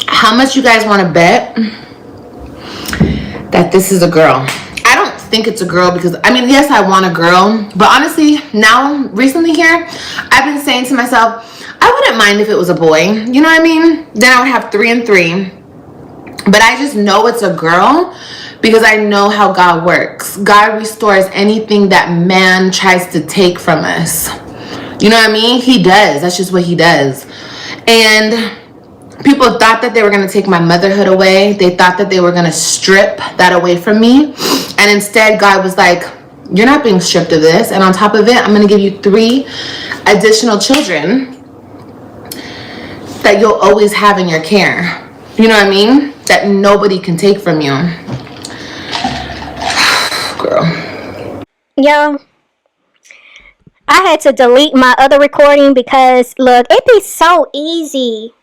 How much you guys want to bet that this is a girl? I don't think it's a girl because, yes, I want a girl. But honestly, now, recently here, I've been saying to myself, I wouldn't mind if it was a boy. You know what I mean? Then I would have 3 and 3. But I just know it's a girl because I know how God works. God restores anything that man tries to take from us. You know what I mean? He does. That's just what he does. And people thought that they were going to take my motherhood away. They thought that they were going to strip that away from me. And instead, God was like, you're not being stripped of this. And on top of it, I'm going to give you 3 additional children that you'll always have in your care. You know what I mean? That nobody can take from you. Girl. Yo, I had to delete my other recording because, look, it'd be so easy.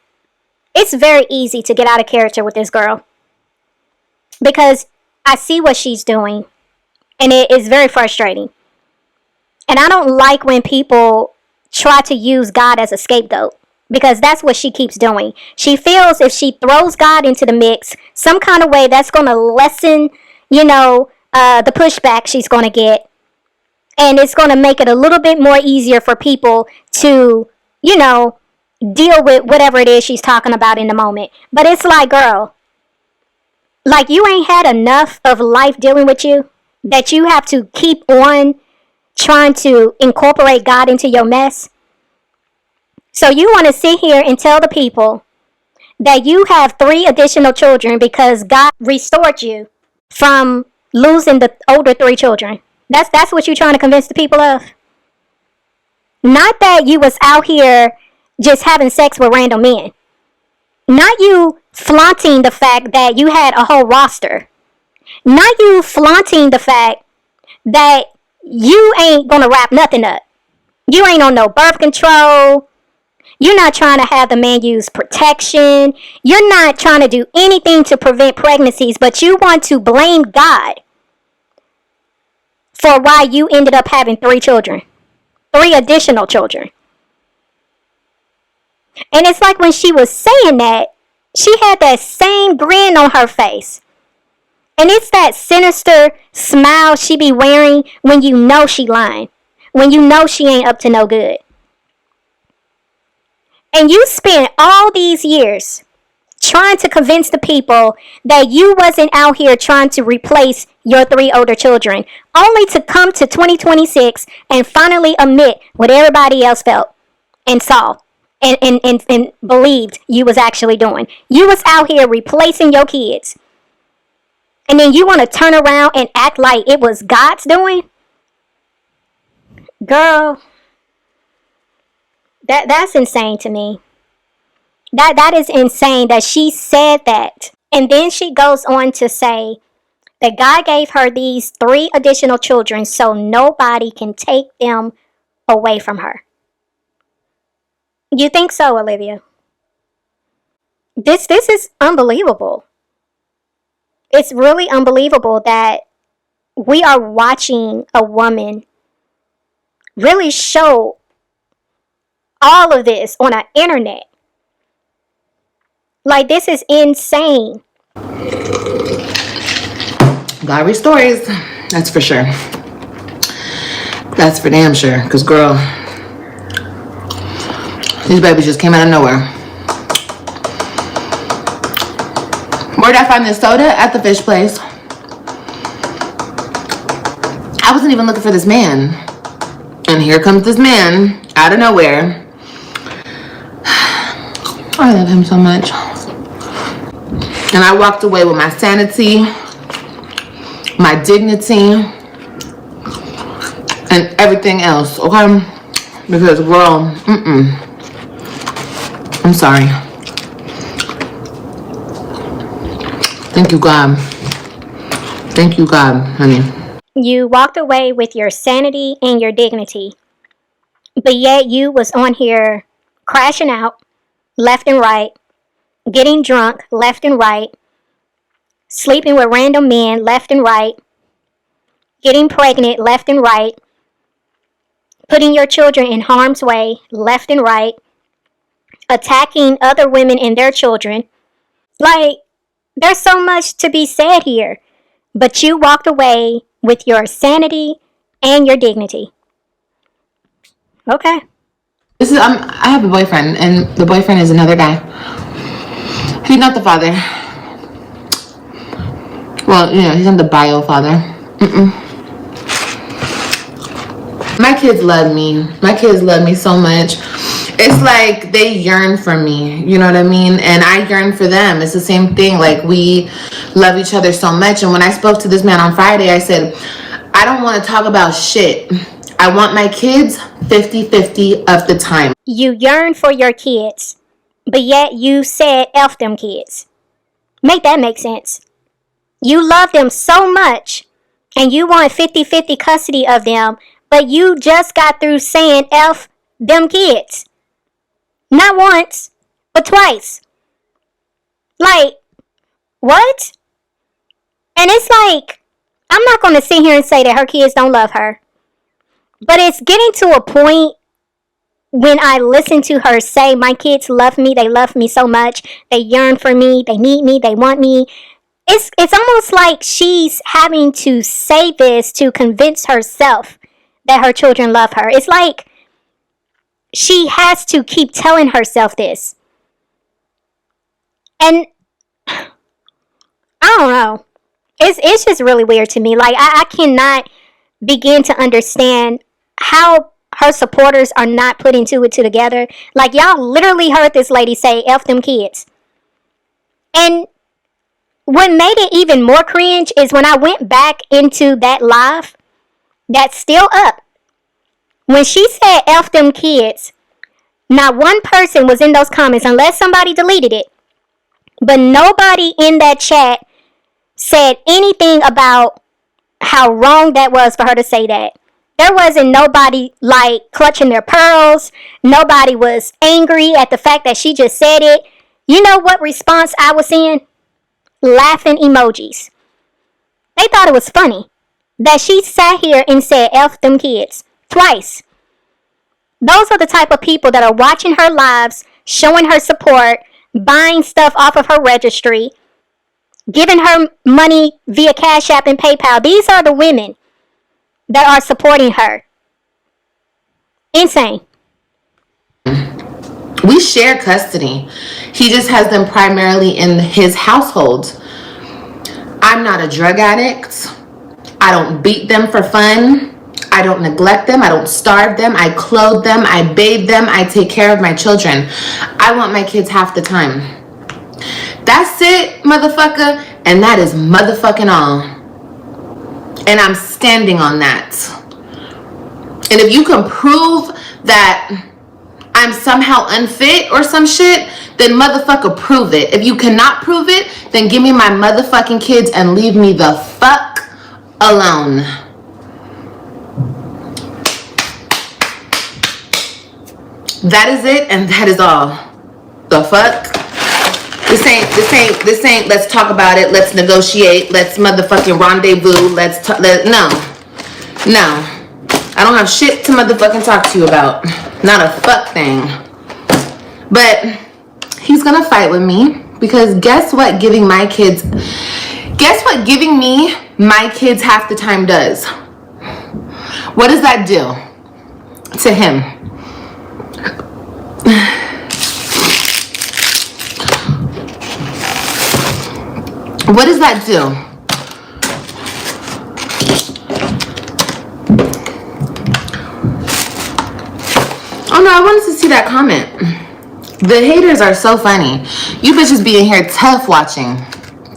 It's very easy to get out of character with this girl. Because I see what she's doing. And it is very frustrating. And I don't like when people try to use God as a scapegoat. Because that's what she keeps doing. She feels if she throws God into the mix, some kind of way that's going to lessen, the pushback she's going to get. And it's going to make it a little bit more easier for people to, deal with whatever it is she's talking about in the moment. But it's like, girl, like you ain't had enough of life dealing with you that you have to keep on trying to incorporate God into your mess. So you want to sit here and tell the people that you have 3 additional children because God restored you from losing the older 3 children. That's what you're trying to convince the people of. Not that you was out here just having sex with random men. Not you flaunting the fact that you had a whole roster. Not you flaunting the fact that you ain't gonna wrap nothing up. You ain't on no birth control. You're not trying to have the man use protection. You're not trying to do anything to prevent pregnancies, but you want to blame God for why you ended up having 3 children, 3 additional children. And it's like when she was saying that, she had that same grin on her face. And it's that sinister smile she be wearing when you know she lying. When you know she ain't up to no good. And you spent all these years trying to convince the people that you wasn't out here trying to replace your 3 older children, only to come to 2026 and finally admit what everybody else felt and saw and believed you was actually doing. You was out here replacing your kids. And then you want to turn around and act like it was God's doing? Girl, that's insane to me. That is insane that she said that. And then she goes on to say that God gave her these 3 additional children so nobody can take them away from her. You think so, Olivia? This is unbelievable. It's really unbelievable that we are watching a woman really show all of this on our internet. Like, this is insane. God restores, that's for sure. That's for damn sure. Because, girl, these babies just came out of nowhere. Where did I find this soda? At the fish place. I wasn't even looking for this man. And here comes this man out of nowhere. I love him so much. And I walked away with my sanity, my dignity, and everything else, okay? Because, girl, I'm sorry. Thank you, God. Thank you, God, honey. You walked away with your sanity and your dignity, but yet you was on here crashing out left and right, getting drunk left and right, sleeping with random men left and right, getting pregnant left and right, putting your children in harm's way left and right, attacking other women and their children. Like, there's so much to be said here, but you walked away with your sanity and your dignity. Okay. This is I have a boyfriend, and the boyfriend is another guy. He's not the father. Well, you know, he's not the bio father. My kids love me. My kids love me so much. It's like they yearn for me, you know what I mean? And I yearn for them. It's the same thing. Like, we love each other so much. And when I spoke to this man on Friday, I said, I don't want to talk about shit. I want my kids 50-50 of the time. You yearn for your kids, but yet you said F them kids. Make that make sense. You love them so much, and you want 50-50 custody of them, but you just got through saying F them kids. Not once, but twice. Like, what? And it's like, I'm not going to sit here and say that her kids don't love her. But it's getting to a point when I listen to her say, my kids love me, they love me so much, they yearn for me, they need me, they want me. It's almost like she's having to say this to convince herself that her children love her. It's like she has to keep telling herself this. And I don't know. It's just really weird to me. Like, I cannot begin to understand how her supporters are not putting two and two together. Like, y'all literally heard this lady say, F them kids. And what made it even more cringe is when I went back into that live that's still up. When she said F them kids, not one person was in those comments unless somebody deleted it. But nobody in that chat said anything about how wrong that was for her to say that. There wasn't nobody like clutching their pearls. Nobody was angry at the fact that she just said it. You know what response I was seeing? Laughing emojis. They thought it was funny that she sat here and said F them kids twice. Those are the type of people that are watching her lives, showing her support, buying stuff off of her registry, giving her money via Cash App and PayPal. These are the women that are supporting her. Insane. We share custody. He just has them primarily in his household. I'm not a drug addict. I don't beat them for fun. I don't neglect them. I don't starve them. I clothe them. I bathe them. I take care of my children. I want my kids half the time. That's it, motherfucker. And that is motherfucking all. And I'm standing on that. And if you can prove that I'm somehow unfit or some shit, then motherfucker prove it. If you cannot prove it, then give me my motherfucking kids and leave me the fuck alone. That is it, and that is all. The fuck? This ain't, let's talk about it, let's negotiate, let's motherfucking rendezvous, no. I don't have shit to motherfucking talk to you about. Not a fuck thing. But he's gonna fight with me because guess what giving me my kids half the time does? What does that do to him? What does that do? Oh no, I wanted to see that comment. The haters are so funny. You bitches be in here tough watching.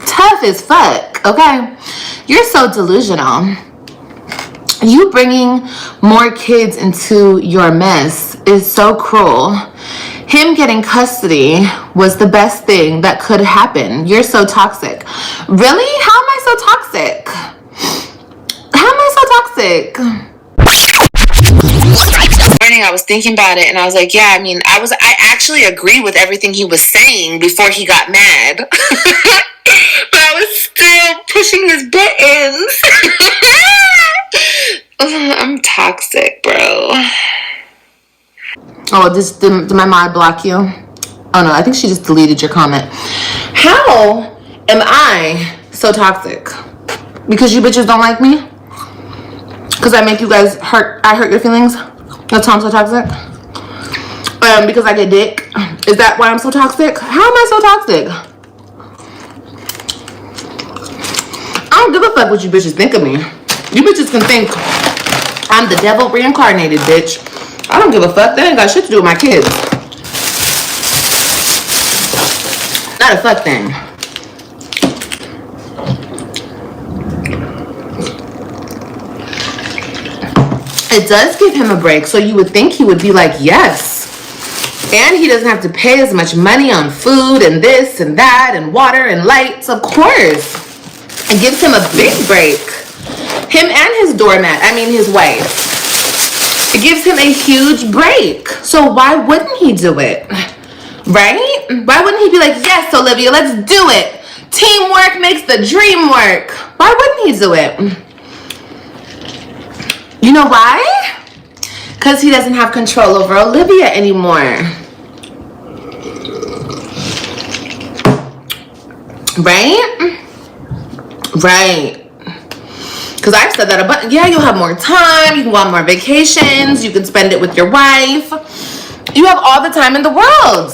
Tough as fuck, okay? You're so delusional. You bringing more kids into your mess is so cruel. Him getting custody was the best thing that could happen. You're so toxic. Really? How am I so toxic? How am I so toxic? I was thinking about it and I was like, yeah, I actually agree with everything he was saying before he got mad. But I was still pushing his buttons. I'm toxic, bro. Oh, did my mod block you? Oh no, I think she just deleted your comment. How am I so toxic? Because you bitches don't like me? Because I make you guys hurt your feelings? That's why I'm so toxic? Because I get dick? Is that why I'm so toxic? How am I so toxic? I don't give a fuck what you bitches think of me. You bitches can think I'm the devil reincarnated, bitch. I don't give a fuck. That ain't got shit to do with my kids. Not a fuck thing. It does give him a break, so you would think he would be like, yes. And he doesn't have to pay as much money on food and this and that and water and lights, of course. It gives him a big break. Him and his his wife. It gives him a huge break. So why wouldn't he do it? Right? Why wouldn't he be like, yes, Olivia, let's do it. Teamwork makes the dream work. Why wouldn't he do it? You know why? Because he doesn't have control over Olivia anymore. Right? Right. Because I've said that a bunch. Yeah, you'll have more time. You can go on more vacations. You can spend it with your wife. You have all the time in the world.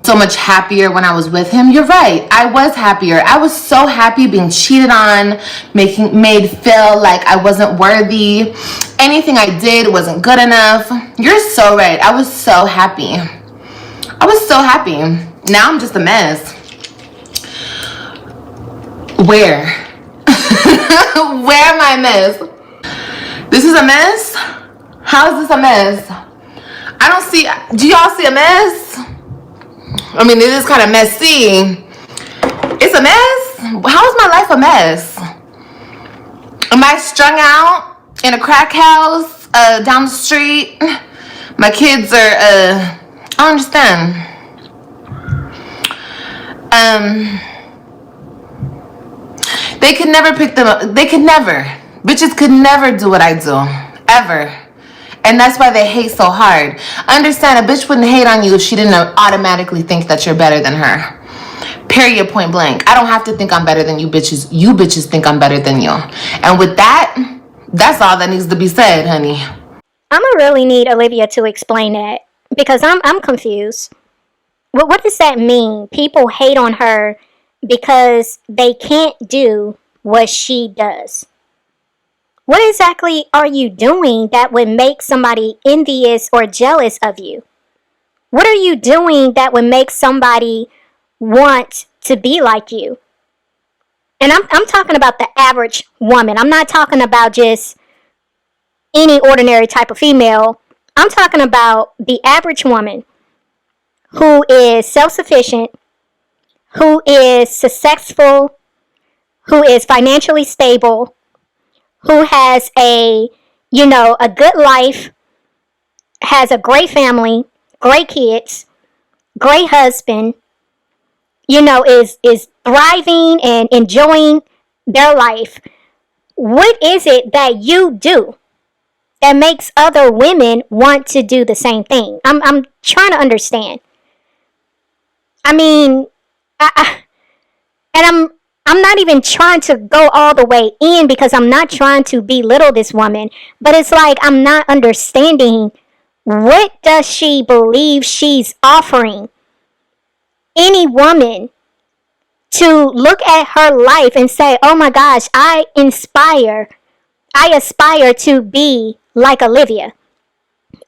So much happier when I was with him. You're right. I was happier. I was so happy being cheated on, made feel like I wasn't worthy. Anything I did wasn't good enough. You're so right. I was so happy. I was so happy. Now I'm just a mess. Where? Where am I a mess? This is a mess? How is this a mess? I don't see. Do y'all see a mess? I mean, it is kind of messy. It's a mess? How is my life a mess? Am I strung out in a crack house down the street. My kids are, I understand. They could never pick them up. They could never. Bitches could never do what I do. Ever. And that's why they hate so hard. Understand, a bitch wouldn't hate on you if she didn't automatically think that you're better than her. Period, point blank. I don't have to think I'm better than you bitches. You bitches think I'm better than you. And with that, that's all that needs to be said, honey. I'm gonna really need Olivia to explain that because I'm confused. What does that mean? People hate on her because they can't do what she does. What exactly are you doing that would make somebody envious or jealous of you? What are you doing that would make somebody want to be like you? And I'm talking about the average woman. I'm not talking about just any ordinary type of female. I'm talking about the average woman who is self-sufficient, who is successful, who is financially stable, who has a good life, has a great family, great kids, great husband, is thriving and enjoying their life. What is it that you do that makes other women want to do the same thing? I'm trying to understand. I mean, I'm not even trying to go all the way in because I'm not trying to belittle this woman, but it's like I'm not understanding what does she believe she's offering any woman to look at her life and say, "Oh my gosh, I aspire to be like Olivia.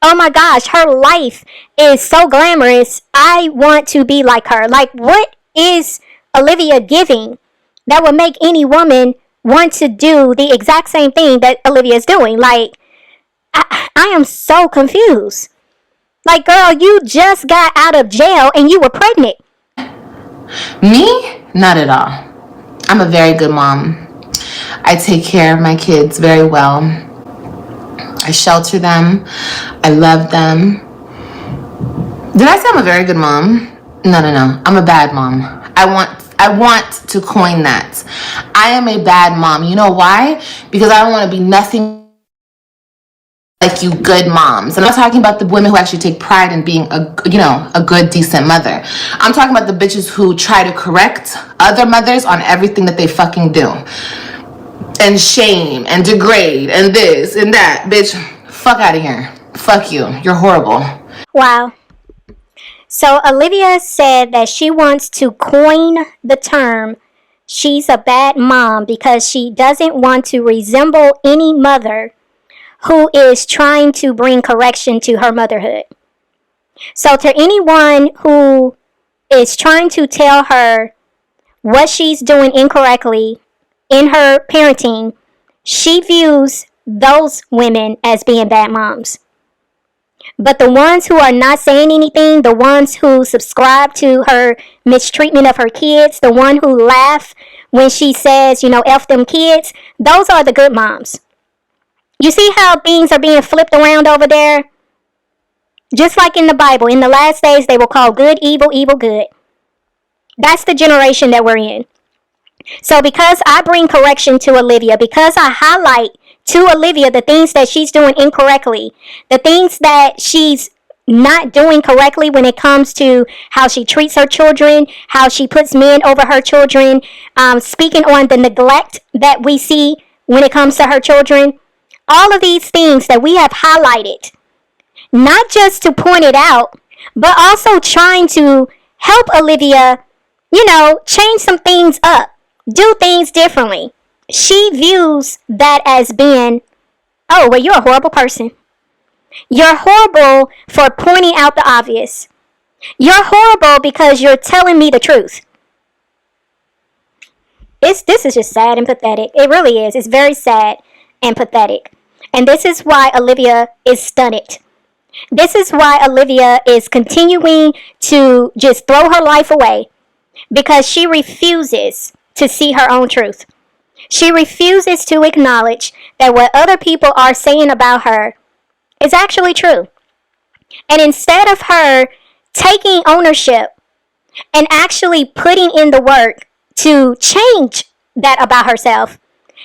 Oh my gosh, her life is so glamorous. I want to be like her." Like, what is Olivia giving that would make any woman want to do the exact same thing that Olivia is doing? Like, I am so confused. Like, girl, you just got out of jail and you were pregnant. Me? Not at all. I'm a very good mom. I take care of my kids very well. I shelter them. I love them. Did I say I'm a very good mom? No. I'm a bad mom. I want to coin that. I am a bad mom. You know why? Because I don't want to be nothing like you good moms. I'm not talking about the women who actually take pride in being a good, decent mother. I'm talking about the bitches who try to correct other mothers on everything that they fucking do. And shame and degrade and this and that. Bitch, fuck out of here. Fuck you. You're horrible. Wow. So Olivia said that she wants to coin the term "she's a bad mom" because she doesn't want to resemble any mother who is trying to bring correction to her motherhood. So to anyone who is trying to tell her what she's doing incorrectly in her parenting, she views those women as being bad moms. But the ones who are not saying anything, the ones who subscribe to her mistreatment of her kids, the one who laugh when she says, F them kids, those are the good moms. You see how things are being flipped around over there? Just like in the Bible, in the last days, they will call good evil, evil good. That's the generation that we're in. So because I bring correction to Olivia, because I highlight to Olivia the things that she's doing incorrectly, the things that she's not doing correctly when it comes to how she treats her children, how she puts men over her children, speaking on the neglect that we see when it comes to her children, all of these things that we have highlighted, not just to point it out, but also trying to help Olivia, change some things up, do things differently. She views that as being, "Oh, well, you're a horrible person. You're horrible for pointing out the obvious. You're horrible because you're telling me the truth." This is just sad and pathetic. It really is. It's very sad and pathetic. And this is why Olivia is stunned. This is why Olivia is continuing to just throw her life away, because she refuses to see her own truth. She refuses to acknowledge that what other people are saying about her It's actually true. And instead of her taking ownership and actually putting in the work to change that about herself,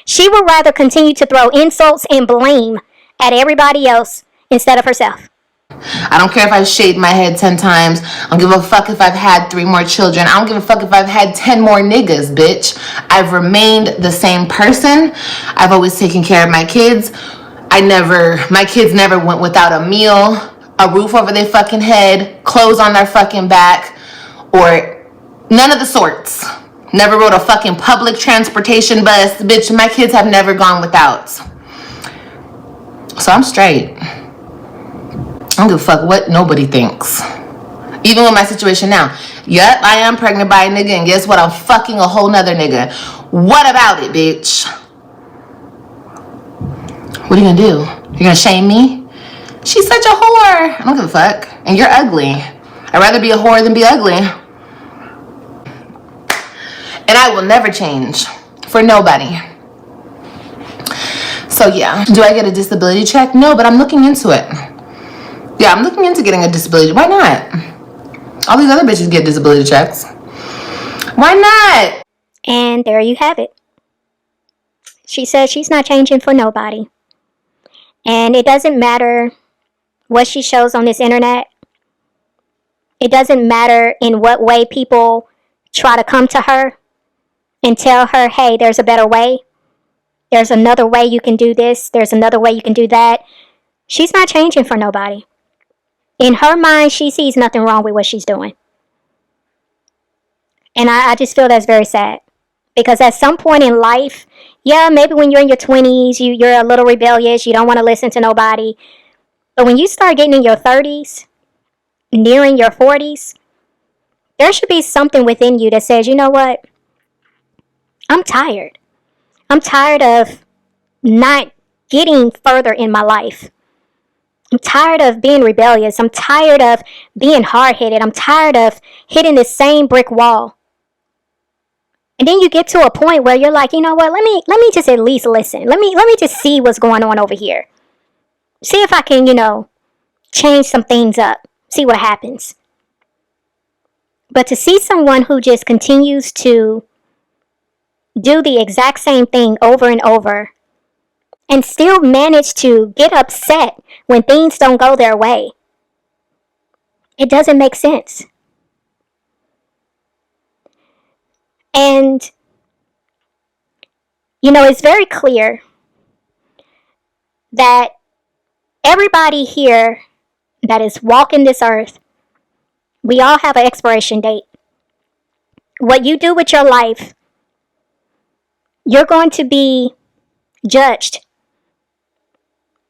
she would rather continue to throw insults and blame at everybody else instead of herself. I don't care if I shaved my head 10 times. I don't give a fuck if I've had 3 more children. I don't give a fuck if I've had 10 more niggas, bitch. I've remained the same person. I've always taken care of my kids. My kids never went without a meal, a roof over their fucking head, clothes on their fucking back, or none of the sorts. Never rode a fucking public transportation bus. Bitch, my kids have never gone without. So I'm straight. I don't give a fuck what nobody thinks. Even with my situation now. Yep, I am pregnant by a nigga, and guess what? I'm fucking a whole nother nigga. What about it, bitch? What are you gonna do? You're gonna shame me? She's such a whore. I don't give a fuck. And you're ugly. I'd rather be a whore than be ugly. And I will never change for nobody. So yeah, do I get a disability check? No, but I'm looking into it. Yeah, I'm looking into getting a disability. Why not? All these other bitches get disability checks. Why not? And there you have it. She says she's not changing for nobody. And it doesn't matter what she shows on this internet. It doesn't matter in what way people try to come to her and tell her, hey, there's a better way. There's another way you can do this. There's another way you can do that. She's not changing for nobody. In her mind, she sees nothing wrong with what she's doing. And I just feel that's very sad. Because at some point in life, yeah, maybe when you're in your 20s, you're a little rebellious. You don't want to listen to nobody. But when you start getting in your 30s, nearing your 40s, there should be something within you that says, you know what? I'm tired. I'm tired of not getting further in my life. I'm tired of being rebellious. I'm tired of being hard-headed. I'm tired of hitting the same brick wall. And then you get to a point where you're like, you know what? Let me just at least listen. Let me just see what's going on over here. See if I can, change some things up. See what happens. But to see someone who just continues to do the exact same thing over and over and still manage to get upset when things don't go their way, it doesn't make sense. And, it's very clear that everybody here that is walking this earth, we all have an expiration date. What you do with your life, you're going to be judged.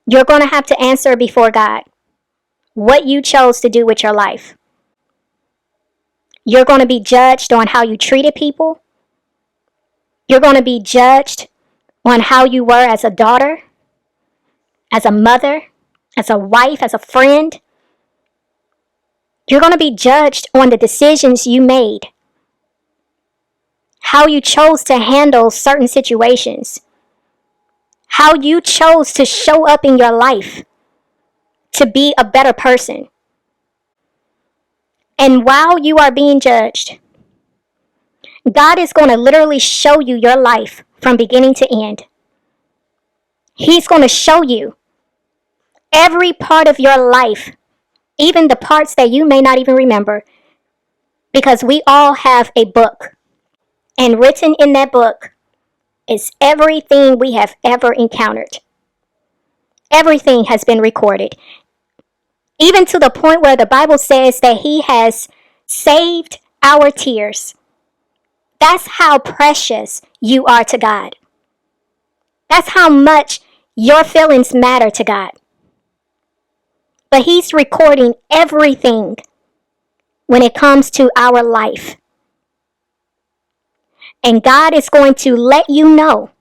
You're going to have to answer before God what you chose to do with your life. You're going to be judged on how you treated people. You're going to be judged on how you were as a daughter, as a mother, as a wife, as a friend. You're going to be judged on the decisions you made, how you chose to handle certain situations, how you chose to show up in your life to be a better person. And while you are being judged, God is going to literally show you your life from beginning to end. He's going to show you every part of your life, even the parts that you may not even remember, because we all have a book. And written in that book is everything we have ever encountered. Everything has been recorded. Even to the point where the Bible says that He has saved our tears. That's how precious you are to God. That's how much your feelings matter to God. But He's recording everything when it comes to our life. And God is going to let you know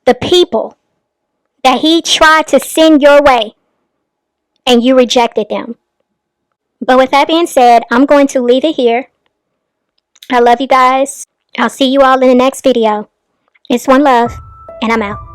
the people that He tried to send your way and you rejected them. But with that being said, I'm going to leave it here. I love you guys. I'll see you all in the next video. It's OneLove, and I'm out.